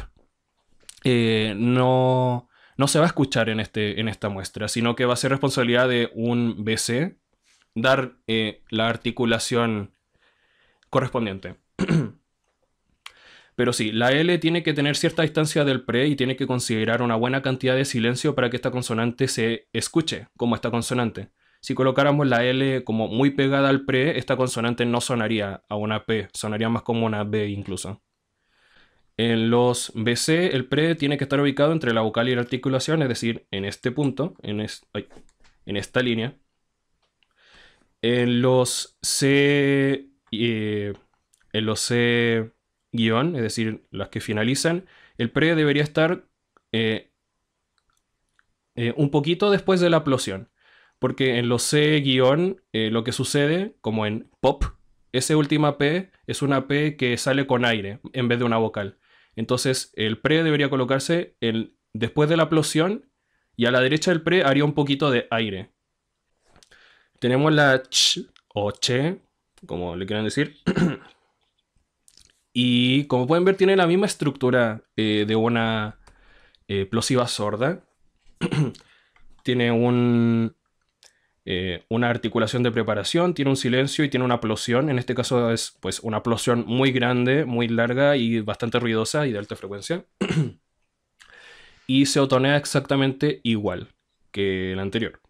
no se va a escuchar en esta muestra, sino que va a ser responsabilidad de un BC dar la articulación correspondiente. Pero sí, la L tiene que tener cierta distancia del pre y tiene que considerar una buena cantidad de silencio para que esta consonante se escuche como esta consonante. Si colocáramos la L como muy pegada al pre, esta consonante no sonaría a una P, sonaría más como una B incluso. En los BC, el pre tiene que estar ubicado entre la vocal y la articulación, es decir, en este punto, en esta línea. En los C, guión, es decir, las que finalizan, el pre debería estar un poquito después de la aplosión. Porque en los C guión, lo que sucede, como en pop, esa última P es una P que sale con aire en vez de una vocal. Entonces el pre debería colocarse después de la aplosión y a la derecha del pre haría un poquito de aire. Tenemos la ch o che, como le quieran decir. Y como pueden ver tiene la misma estructura de una plosiva sorda. Tiene una articulación de preparación, tiene un silencio y tiene una aplosión. En este caso es pues una aplosión muy grande, muy larga y bastante ruidosa y de alta frecuencia. Y se otonea exactamente igual que la anterior.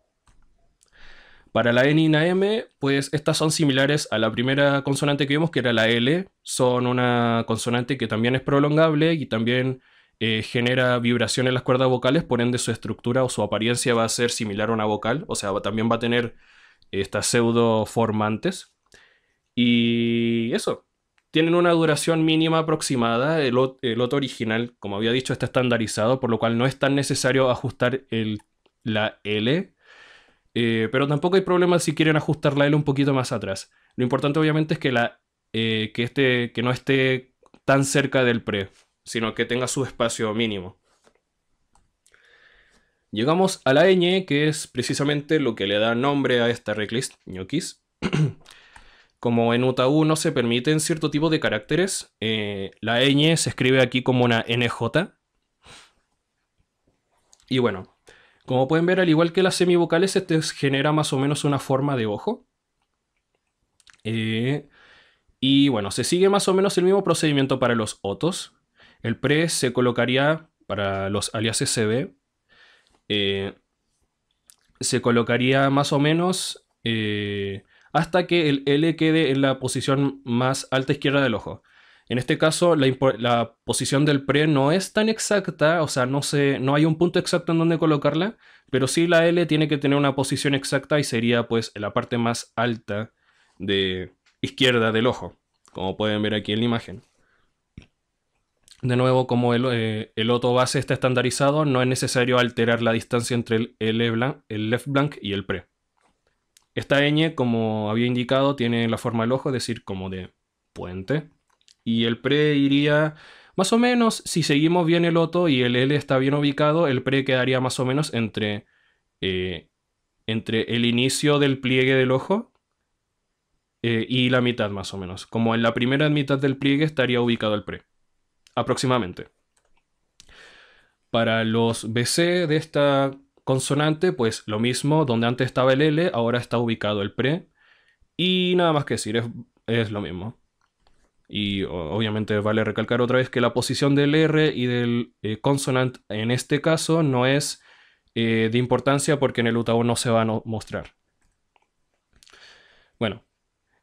Para la N y la M, pues estas son similares a la primera consonante que vimos, que era la L. Son una consonante que también es prolongable y también genera vibración en las cuerdas vocales, por ende su estructura o su apariencia va a ser similar a una vocal, o sea, también va a tener estas pseudo formantes. Y eso, tienen una duración mínima aproximada. El otro original, como había dicho, está estandarizado, por lo cual no es tan necesario ajustar la L. Pero tampoco hay problema si quieren ajustar la L un poquito más atrás. Lo importante obviamente es que no esté tan cerca del pre, sino que tenga su espacio mínimo. Llegamos a la ñ, que es precisamente lo que le da nombre a esta reclist, ñoquis. como en UTAU no se permiten cierto tipo de caracteres, la ñ se escribe aquí como una NJ. Y bueno, como pueden ver, al igual que las semivocales, este genera más o menos una forma de ojo. Y bueno, se sigue más o menos el mismo procedimiento para los otos. El pre se colocaría para los aliases CB. Se colocaría más o menos hasta que el L quede en la posición más alta izquierda del ojo. En este caso, la posición del pre no es tan exacta, o sea, no hay un punto exacto en donde colocarla, pero sí la L tiene que tener una posición exacta y sería pues en la parte más alta de izquierda del ojo, como pueden ver aquí en la imagen. De nuevo, como el OTO base está estandarizado, no es necesario alterar la distancia entre el left blank y el pre. Esta ñ, como había indicado, tiene la forma del ojo, es decir, como de puente. Y el pre iría más o menos, si seguimos bien el OTO y el L está bien ubicado, el pre quedaría más o menos entre el inicio del pliegue del ojo y la mitad más o menos. Como en la primera mitad del pliegue estaría ubicado el pre, aproximadamente. Para los BC de esta consonante, pues lo mismo, donde antes estaba el L, ahora está ubicado el pre. Y nada más que decir, es lo mismo. Y obviamente vale recalcar otra vez que la posición del R y del consonant en este caso no es de importancia porque en el UTAU no se va a mostrar. Bueno,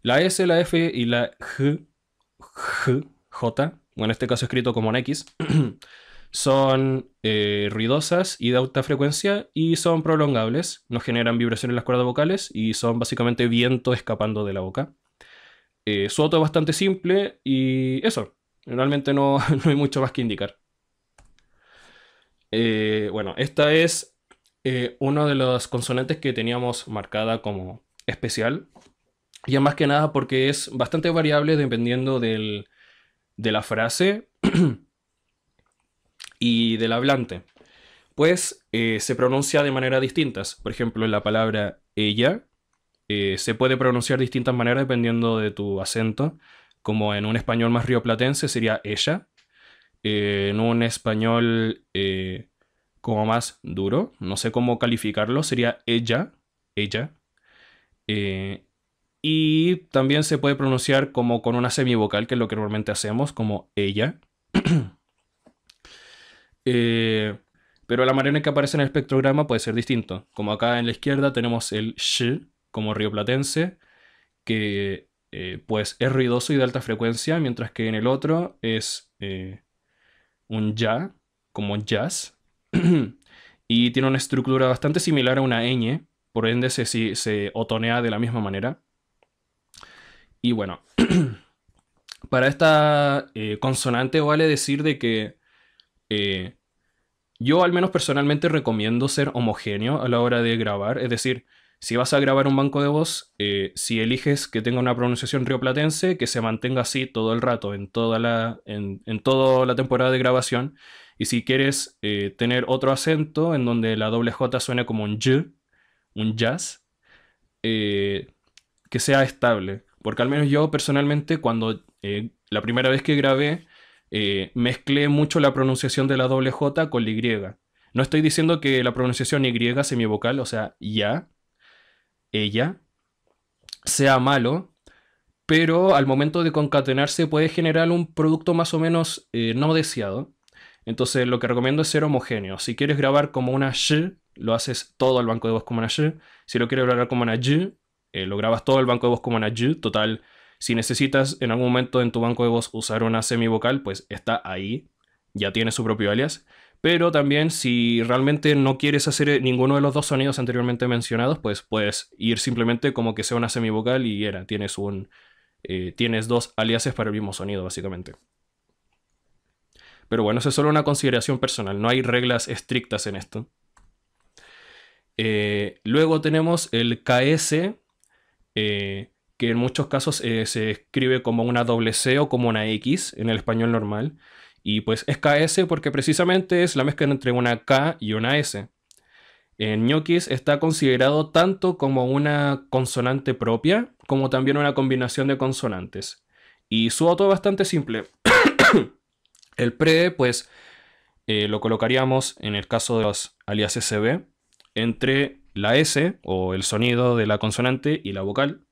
la S, la F y la J, bueno, en este caso escrito como una X, son ruidosas y de alta frecuencia y son prolongables, no generan vibración en las cuerdas vocales y son básicamente viento escapando de la boca. Su OTO es bastante simple y eso, realmente no, no hay mucho más que indicar. Bueno, esta es una de las consonantes que teníamos marcada como especial. Y es más que nada porque es bastante variable dependiendo de la frase y del hablante. Pues se pronuncia de manera distintas. Por ejemplo, en la palabra ella se puede pronunciar de distintas maneras dependiendo de tu acento. Como en un español más rioplatense sería ella. En un español como más duro, no sé cómo calificarlo, sería ella. Ella. Eh, y también se puede pronunciar como con una semivocal, que es lo que normalmente hacemos, como ella. Pero la manera en que aparece en el espectrograma puede ser distinto. Como acá en la izquierda tenemos el sh como rioplatense, que pues es ruidoso y de alta frecuencia, mientras que en el otro es un ya, como jazz. Y tiene una estructura bastante similar a una ñ, por ende se otonea de la misma manera. Y bueno, para esta consonante vale decir de que yo al menos personalmente recomiendo ser homogéneo a la hora de grabar. Es decir, si vas a grabar un banco de voz, si eliges que tenga una pronunciación rioplatense, que se mantenga así todo el rato, en toda la temporada de grabación. Y si quieres tener otro acento en donde la doble J suene como un y, un jazz, que sea estable. Porque al menos yo personalmente cuando la primera vez que grabé mezclé mucho la pronunciación de la doble J con la Y. No estoy diciendo que la pronunciación Y semivocal, o sea, ya, ella, sea malo, pero al momento de concatenarse puede generar un producto más o menos no deseado. Entonces lo que recomiendo es ser homogéneo. Si quieres grabar como una sh, lo haces todo el banco de voz como una sh. Si lo quieres grabar como una y, lo grabas todo el banco de voz como una y. Total, si necesitas en algún momento en tu banco de voz usar una semivocal, pues está ahí, ya tiene su propio alias. Pero también si realmente no quieres hacer ninguno de los dos sonidos anteriormente mencionados, pues puedes ir simplemente como que sea una semivocal y tienes dos aliases para el mismo sonido, básicamente. Pero bueno, eso es solo una consideración personal, no hay reglas estrictas en esto. Luego tenemos el KS, que en muchos casos se escribe como una doble C o como una X en el español normal. Y pues es KS porque precisamente es la mezcla entre una K y una S. En ñoquis está considerado tanto como una consonante propia como también una combinación de consonantes. Y su auto es bastante simple. El pre, pues, lo colocaríamos en el caso de los aliases CB entre la S o el sonido de la consonante y la vocal.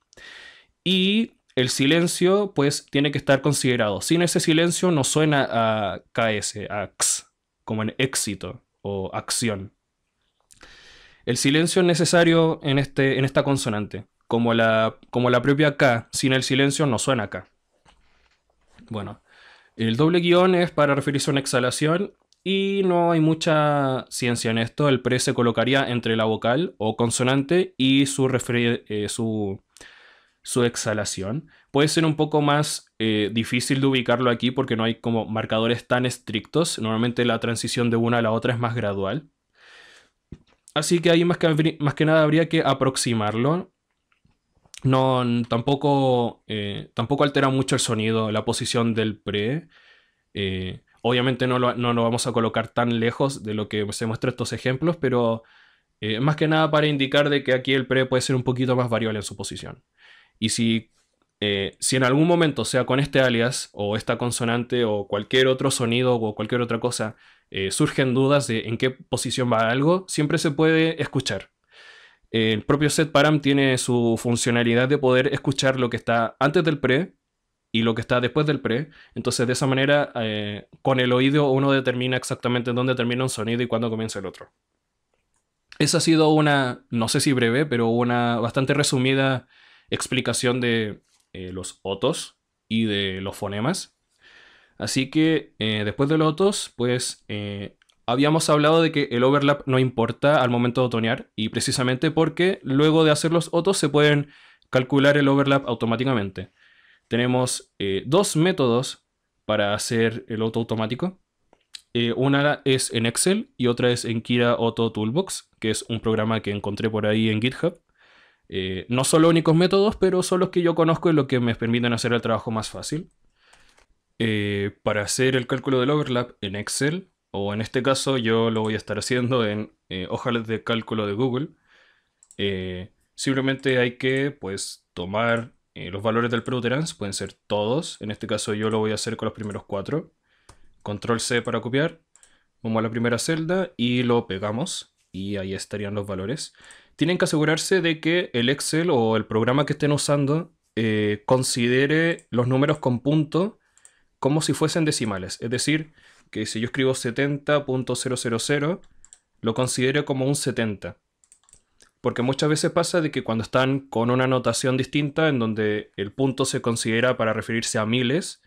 Y el silencio, pues, tiene que estar considerado. Sin ese silencio no suena a KS, a X, como en éxito o acción. El silencio es necesario en esta consonante. Como la propia K, sin el silencio no suena K. Bueno, el doble guión es para referirse a una exhalación y no hay mucha ciencia en esto. El pre se colocaría entre la vocal o consonante y su exhalación. Puede ser un poco más difícil de ubicarlo aquí porque no hay como marcadores tan estrictos. Normalmente la transición de una a la otra es más gradual. Así que ahí más que nada habría que aproximarlo. No, tampoco altera mucho el sonido, la posición del pre. Obviamente no lo vamos a colocar tan lejos de lo que se muestra estos ejemplos, pero más que nada para indicar de que aquí el pre puede ser un poquito más variable en su posición. Y si en algún momento, sea con este alias o esta consonante o cualquier otro sonido o cualquier otra cosa, surgen dudas de en qué posición va algo, siempre se puede escuchar. El propio setparam tiene su funcionalidad de poder escuchar lo que está antes del pre y lo que está después del pre. Entonces, de esa manera, con el oído uno determina exactamente dónde termina un sonido y cuándo comienza el otro. Esa ha sido una, no sé si breve, pero una bastante resumida explicación de los otos y de los fonemas. Así que después de los otos, pues habíamos hablado de que el overlap no importa al momento de otonear y precisamente porque luego de hacer los otos se pueden calcular el overlap automáticamente. Tenemos dos métodos para hacer el auto automático. Una es en Excel y otra es en Kira Auto Toolbox, que es un programa que encontré por ahí en GitHub. No son los únicos métodos, pero son los que yo conozco y los que me permiten hacer el trabajo más fácil. Para hacer el cálculo del overlap en Excel, o en este caso yo lo voy a estar haciendo en hojas de cálculo de Google, simplemente hay que pues tomar los valores del Preuterance, pueden ser todos, en este caso yo lo voy a hacer con los primeros cuatro, control C para copiar, vamos a la primera celda y lo pegamos y ahí estarían los valores. Tienen que asegurarse de que el Excel o el programa que estén usando considere los números con punto como si fuesen decimales. Es decir, que si yo escribo 70.000, lo considere como un 70. Porque muchas veces pasa de que cuando están con una notación distinta, en donde el punto se considera para referirse a miles,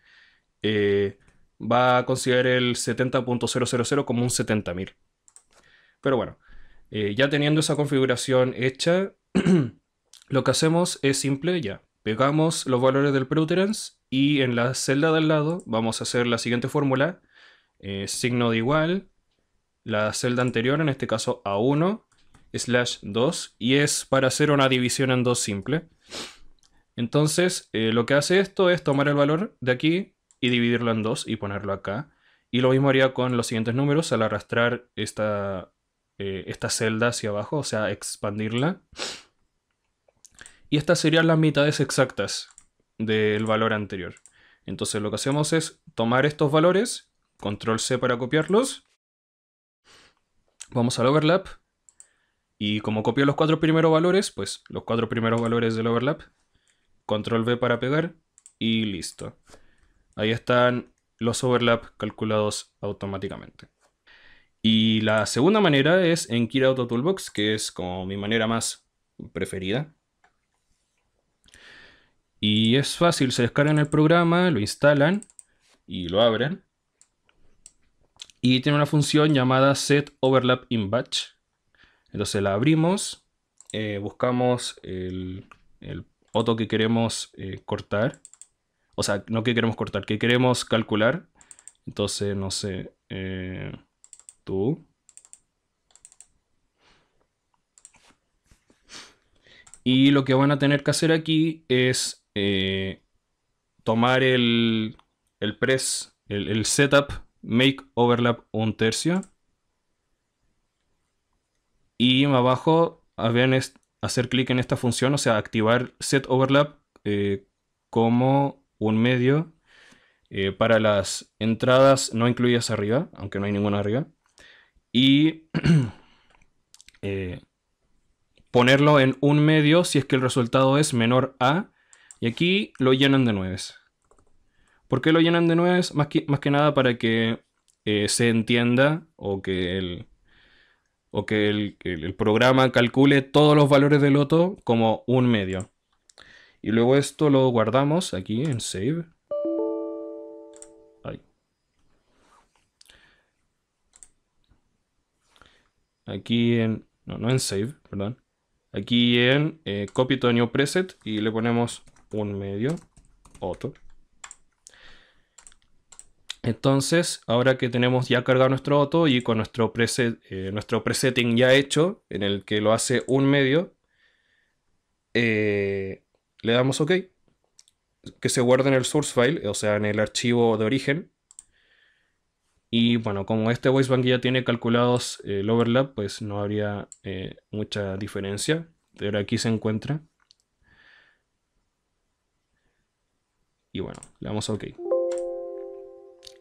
va a considerar el 70.000 como un 70.000. Pero bueno, ya teniendo esa configuración hecha, lo que hacemos es simple ya. Pegamos los valores del Preuterance y en la celda de al lado vamos a hacer la siguiente fórmula. Signo de igual, la celda anterior, en este caso A1, /2, y es para hacer una división en dos simple. Entonces, lo que hace esto es tomar el valor de aquí y dividirlo en dos y ponerlo acá. Y lo mismo haría con los siguientes números al arrastrar esta celda hacia abajo, o sea, expandirla. Y estas serían las mitades exactas del valor anterior. Entonces lo que hacemos es tomar estos valores, control C para copiarlos. Vamos al overlap. Y como copio los cuatro primeros valores, pues los cuatro primeros valores del overlap. Control V para pegar y listo. Ahí están los overlaps calculados automáticamente. Y la segunda manera es en Kira Auto Toolbox, que es como mi manera más preferida. Y es fácil, se descargan el programa, lo instalan y lo abren. Y tiene una función llamada setOverlapInBatch. Entonces la abrimos, buscamos el auto que queremos cortar. O sea, no que queremos cortar, que queremos calcular. Entonces, no sé, tú. Y lo que van a tener que hacer aquí es tomar el press, el setup, make overlap un tercio. Y abajo hacer clic en esta función, o sea, activar set overlap como un medio para las entradas no incluidas arriba, aunque no hay ninguna arriba. Y eh, ponerlo en un medio si es que el resultado es menor a. Y aquí lo llenan de nueves. ¿Por qué lo llenan de nueves? Más que nada para que se entienda o que el programa calcule todos los valores del loto como un medio. Y luego esto lo guardamos aquí en Save. Ay. Aquí en... No, no en Save, perdón. Aquí en Copy to New Preset y le ponemos un medio, otro. Entonces, ahora que tenemos ya cargado nuestro auto y con nuestro presetting ya hecho, en el que lo hace un medio, le damos OK, que se guarde en el source file, o sea, en el archivo de origen. Y bueno, como este VoiceBank ya tiene calculados el overlap, pues no habría mucha diferencia. Pero aquí se encuentra. Y bueno, le damos OK.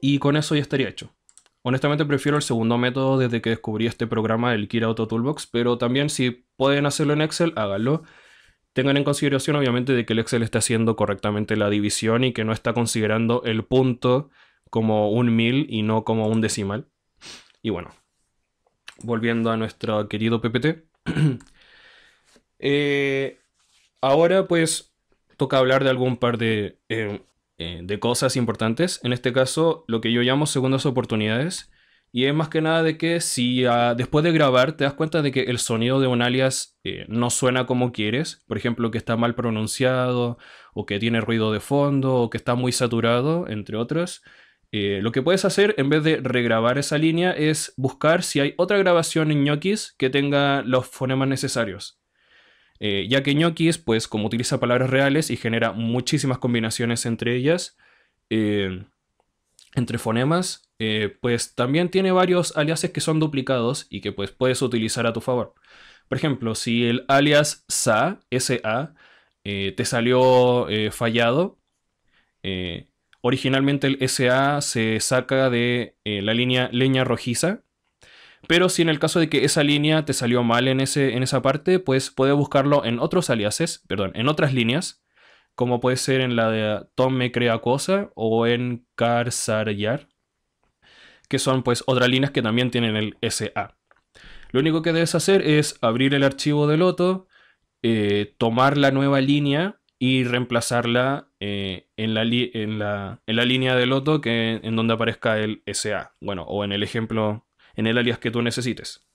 Y con eso ya estaría hecho. Honestamente prefiero el segundo método desde que descubrí este programa, el Kira Auto Toolbox, pero también si pueden hacerlo en Excel, háganlo. Tengan en consideración obviamente de que el Excel está haciendo correctamente la división y que no está considerando el punto como un 1000 y no como un decimal. Y bueno, volviendo a nuestro querido PPT. Ahora pues toca hablar de algún par de cosas importantes. En este caso, lo que yo llamo segundas oportunidades. Y es más que nada de que si después de grabar te das cuenta de que el sonido de un alias no suena como quieres, por ejemplo, que está mal pronunciado, o que tiene ruido de fondo, o que está muy saturado, entre otros, lo que puedes hacer en vez de regrabar esa línea es buscar si hay otra grabación en ñoquis que tenga los fonemas necesarios. Ya que ñoquis, pues como utiliza palabras reales y genera muchísimas combinaciones entre ellas, eh, entre fonemas, pues también tiene varios aliases que son duplicados y que pues puedes utilizar a tu favor. Por ejemplo, si el alias SA, te salió fallado, eh, originalmente el SA se saca de la línea leña rojiza, pero si en el caso de que esa línea te salió mal en esa parte, pues puedes buscarlo en otros aliases, perdón, en otras líneas, como puede ser en la de Tom me crea cosa o en Karsarayar, que son pues otras líneas que también tienen el SA. Lo único que debes hacer es abrir el archivo de Loto, tomar la nueva línea y reemplazarla en la línea de Loto en donde aparezca el SA. Bueno, o en el ejemplo, en el alias que tú necesites.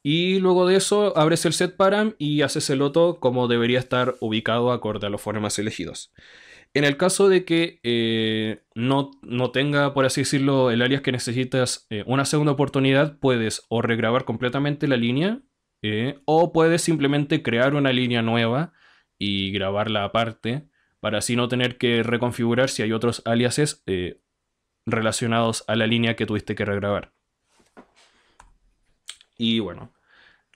Y luego de eso abres el set param y haces el Loto como debería estar ubicado acorde a los fonemas elegidos. En el caso de que no tenga, por así decirlo, el alias que necesitas una segunda oportunidad, puedes o regrabar completamente la línea o puedes simplemente crear una línea nueva y grabarla aparte para así no tener que reconfigurar si hay otros aliases relacionados a la línea que tuviste que regrabar. Y bueno,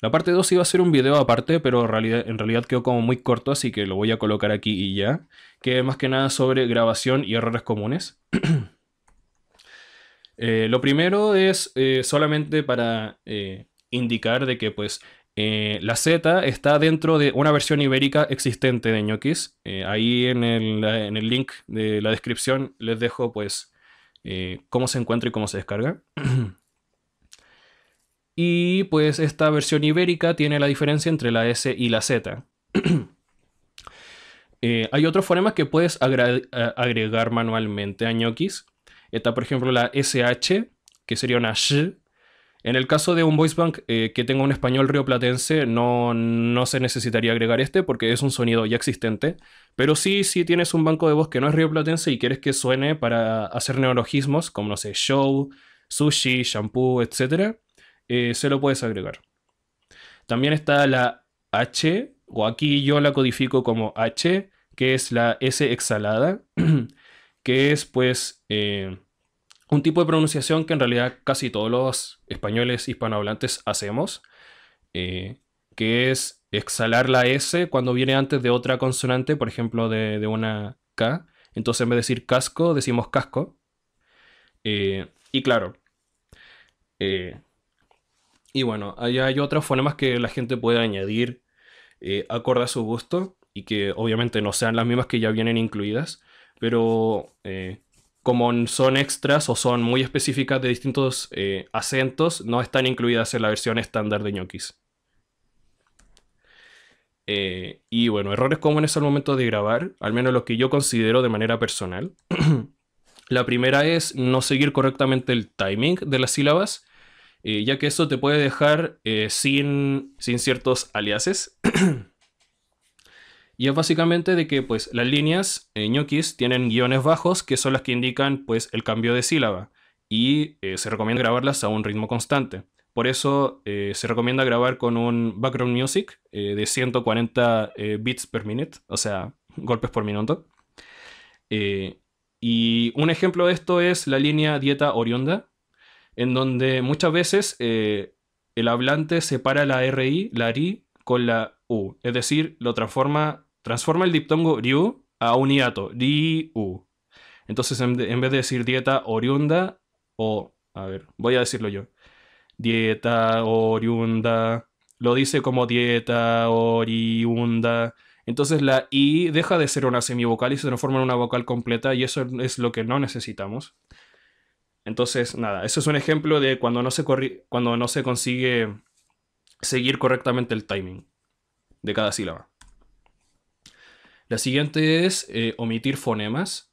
la parte 2 iba a ser un video aparte, pero en realidad quedó como muy corto, así que lo voy a colocar aquí y ya. Que es más que nada sobre grabación y errores comunes. Lo primero es solamente para indicar de que pues la Z está dentro de una versión ibérica existente de ñoquis. Ahí en el link de la descripción les dejo pues cómo se encuentra y cómo se descarga. Y pues esta versión ibérica tiene la diferencia entre la S y la Z. Hay otros fonemas que puedes agregar manualmente a ñoquis. Está por ejemplo la SH, que sería una sh. En el caso de un voicebank que tenga un español rioplatense, no se necesitaría agregar este porque es un sonido ya existente. Pero sí, si tienes un banco de voz que no es rioplatense y quieres que suene para hacer neologismos, como no sé, show, sushi, shampoo, etc., se lo puedes agregar. También está la H, o aquí yo la codifico como H, que es la S exhalada, que es pues un tipo de pronunciación que en realidad casi todos los españoles hispanohablantes hacemos. eh, que es exhalar la S cuando viene antes de otra consonante, por ejemplo, de una K. Entonces, en vez de decir casco, decimos casco. Y claro, eh, y bueno, ahí hay otros fonemas que la gente puede añadir acorde a su gusto y que obviamente no sean las mismas que ya vienen incluidas, pero como son extras o son muy específicas de distintos acentos, no están incluidas en la versión estándar de ñoquis. Y bueno, errores comunes al momento de grabar, al menos los que yo considero de manera personal. La primera es no seguir correctamente el timing de las sílabas, ya que eso te puede dejar sin ciertos aliases. Y es básicamente de que pues, las líneas ñoquis tienen guiones bajos que son las que indican pues, el cambio de sílaba y se recomienda grabarlas a un ritmo constante. Por eso se recomienda grabar con un background music de 140 beats per minute, o sea, golpes por minuto. Eh, y un ejemplo de esto es la línea dieta oriunda, en donde muchas veces el hablante separa la RI, la RI, con la U. Es decir, transforma el diptongo riu a un hiato, riu. Entonces, en vez de decir dieta oriunda, o, a ver, voy a decirlo yo. Dieta oriunda, lo dice como dieta oriunda. Entonces la I deja de ser una semivocal y se transforma en una vocal completa y eso es lo que no necesitamos. Entonces, nada, eso es un ejemplo de cuando no se consigue seguir correctamente el timing de cada sílaba. La siguiente es omitir fonemas.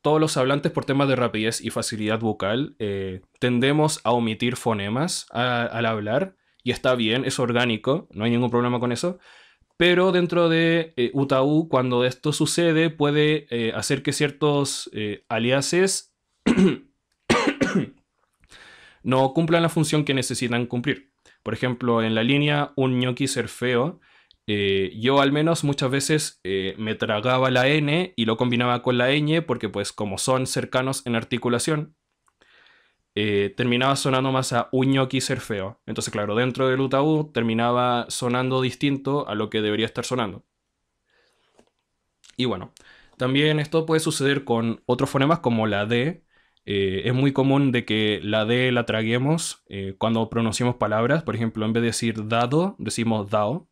Todos los hablantes por temas de rapidez y facilidad vocal tendemos a omitir fonemas al hablar y está bien, es orgánico, no hay ningún problema con eso. Pero dentro de UTAU, cuando esto sucede, puede hacer que ciertos aliases no cumplan la función que necesitan cumplir. Por ejemplo, en la línea un ñoqui ser feo, yo al menos muchas veces me tragaba la N y lo combinaba con la ñ porque pues como son cercanos en articulación, terminaba sonando más a un ñoqui ser feo. Entonces claro, dentro del UTAU terminaba sonando distinto a lo que debería estar sonando. Y bueno, también esto puede suceder con otros fonemas como la D. Es muy común de que la D la traguemos cuando pronunciamos palabras. Por ejemplo, en vez de decir dado, decimos dao.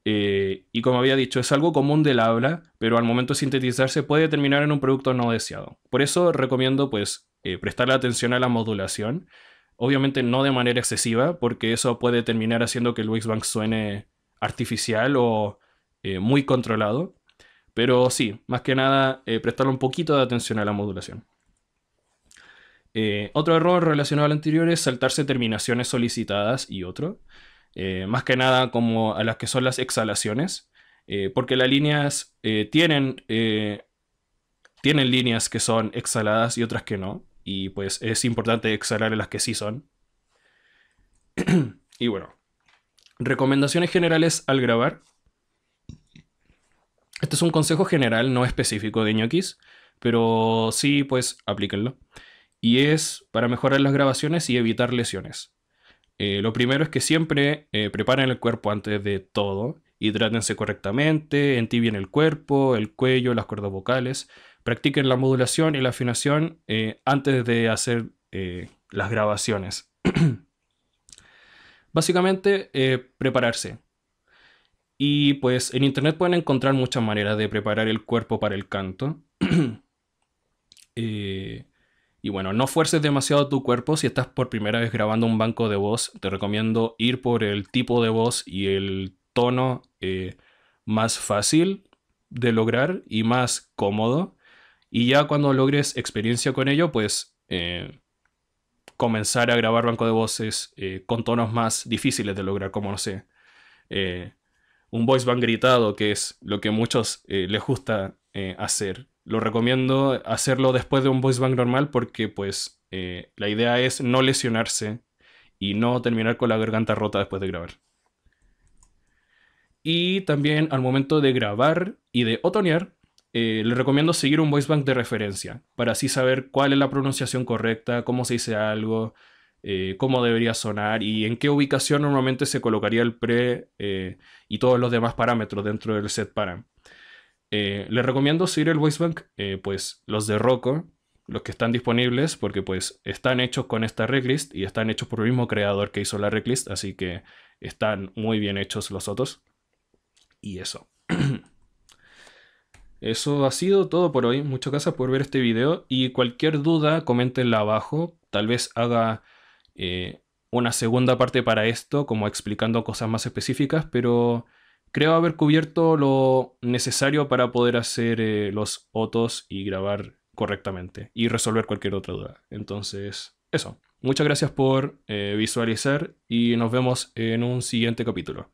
Y como había dicho, es algo común del habla, pero al momento de sintetizarse puede terminar en un producto no deseado. Por eso recomiendo pues prestarle atención a la modulación. Obviamente no de manera excesiva, porque eso puede terminar haciendo que el Wixbank suene artificial o muy controlado. Pero sí, más que nada, prestarle un poquito de atención a la modulación. Otro error relacionado al anterior es saltarse terminaciones solicitadas y otro. Más que nada como a las que son las exhalaciones. Porque las líneas tienen líneas que son exhaladas y otras que no. Y pues es importante exhalar en las que sí son. Y bueno, recomendaciones generales al grabar. Este es un consejo general, no específico de ñoquis, pero sí, pues aplíquenlo. Y es para mejorar las grabaciones y evitar lesiones. Lo primero es que siempre preparen el cuerpo antes de todo. Hidrátense correctamente, entibien el cuerpo, el cuello, las cuerdas vocales. Practiquen la modulación y la afinación antes de hacer las grabaciones. Básicamente, prepararse. Y pues en internet pueden encontrar muchas maneras de preparar el cuerpo para el canto. Y bueno, no fuerces demasiado tu cuerpo. Si estás por primera vez grabando un banco de voz, te recomiendo ir por el tipo de voz y el tono más fácil de lograr y más cómodo. Y ya cuando logres experiencia con ello, pues comenzar a grabar banco de voces con tonos más difíciles de lograr, como no sé. Un voice band gritado, que es lo que a muchos les gusta hacer. Lo recomiendo hacerlo después de un voice band normal porque pues la idea es no lesionarse y no terminar con la garganta rota después de grabar. Y también al momento de grabar y de otonear, les recomiendo seguir un voice bank de referencia para así saber cuál es la pronunciación correcta, cómo se dice algo. cómo debería sonar y en qué ubicación normalmente se colocaría el pre y todos los demás parámetros dentro del set param. Les recomiendo seguir el voicebank, pues los de Rocco, los que están disponibles, porque pues están hechos con esta recklist y están hechos por el mismo creador que hizo la recklist, así que están muy bien hechos los otros. Y eso. Eso ha sido todo por hoy. Muchas gracias por ver este video y cualquier duda, coméntenla abajo. Tal vez haga una segunda parte para esto, como explicando cosas más específicas, pero creo haber cubierto lo necesario para poder hacer los autos y grabar correctamente y resolver cualquier otra duda. Entonces, eso. Muchas gracias por visualizar y nos vemos en un siguiente capítulo.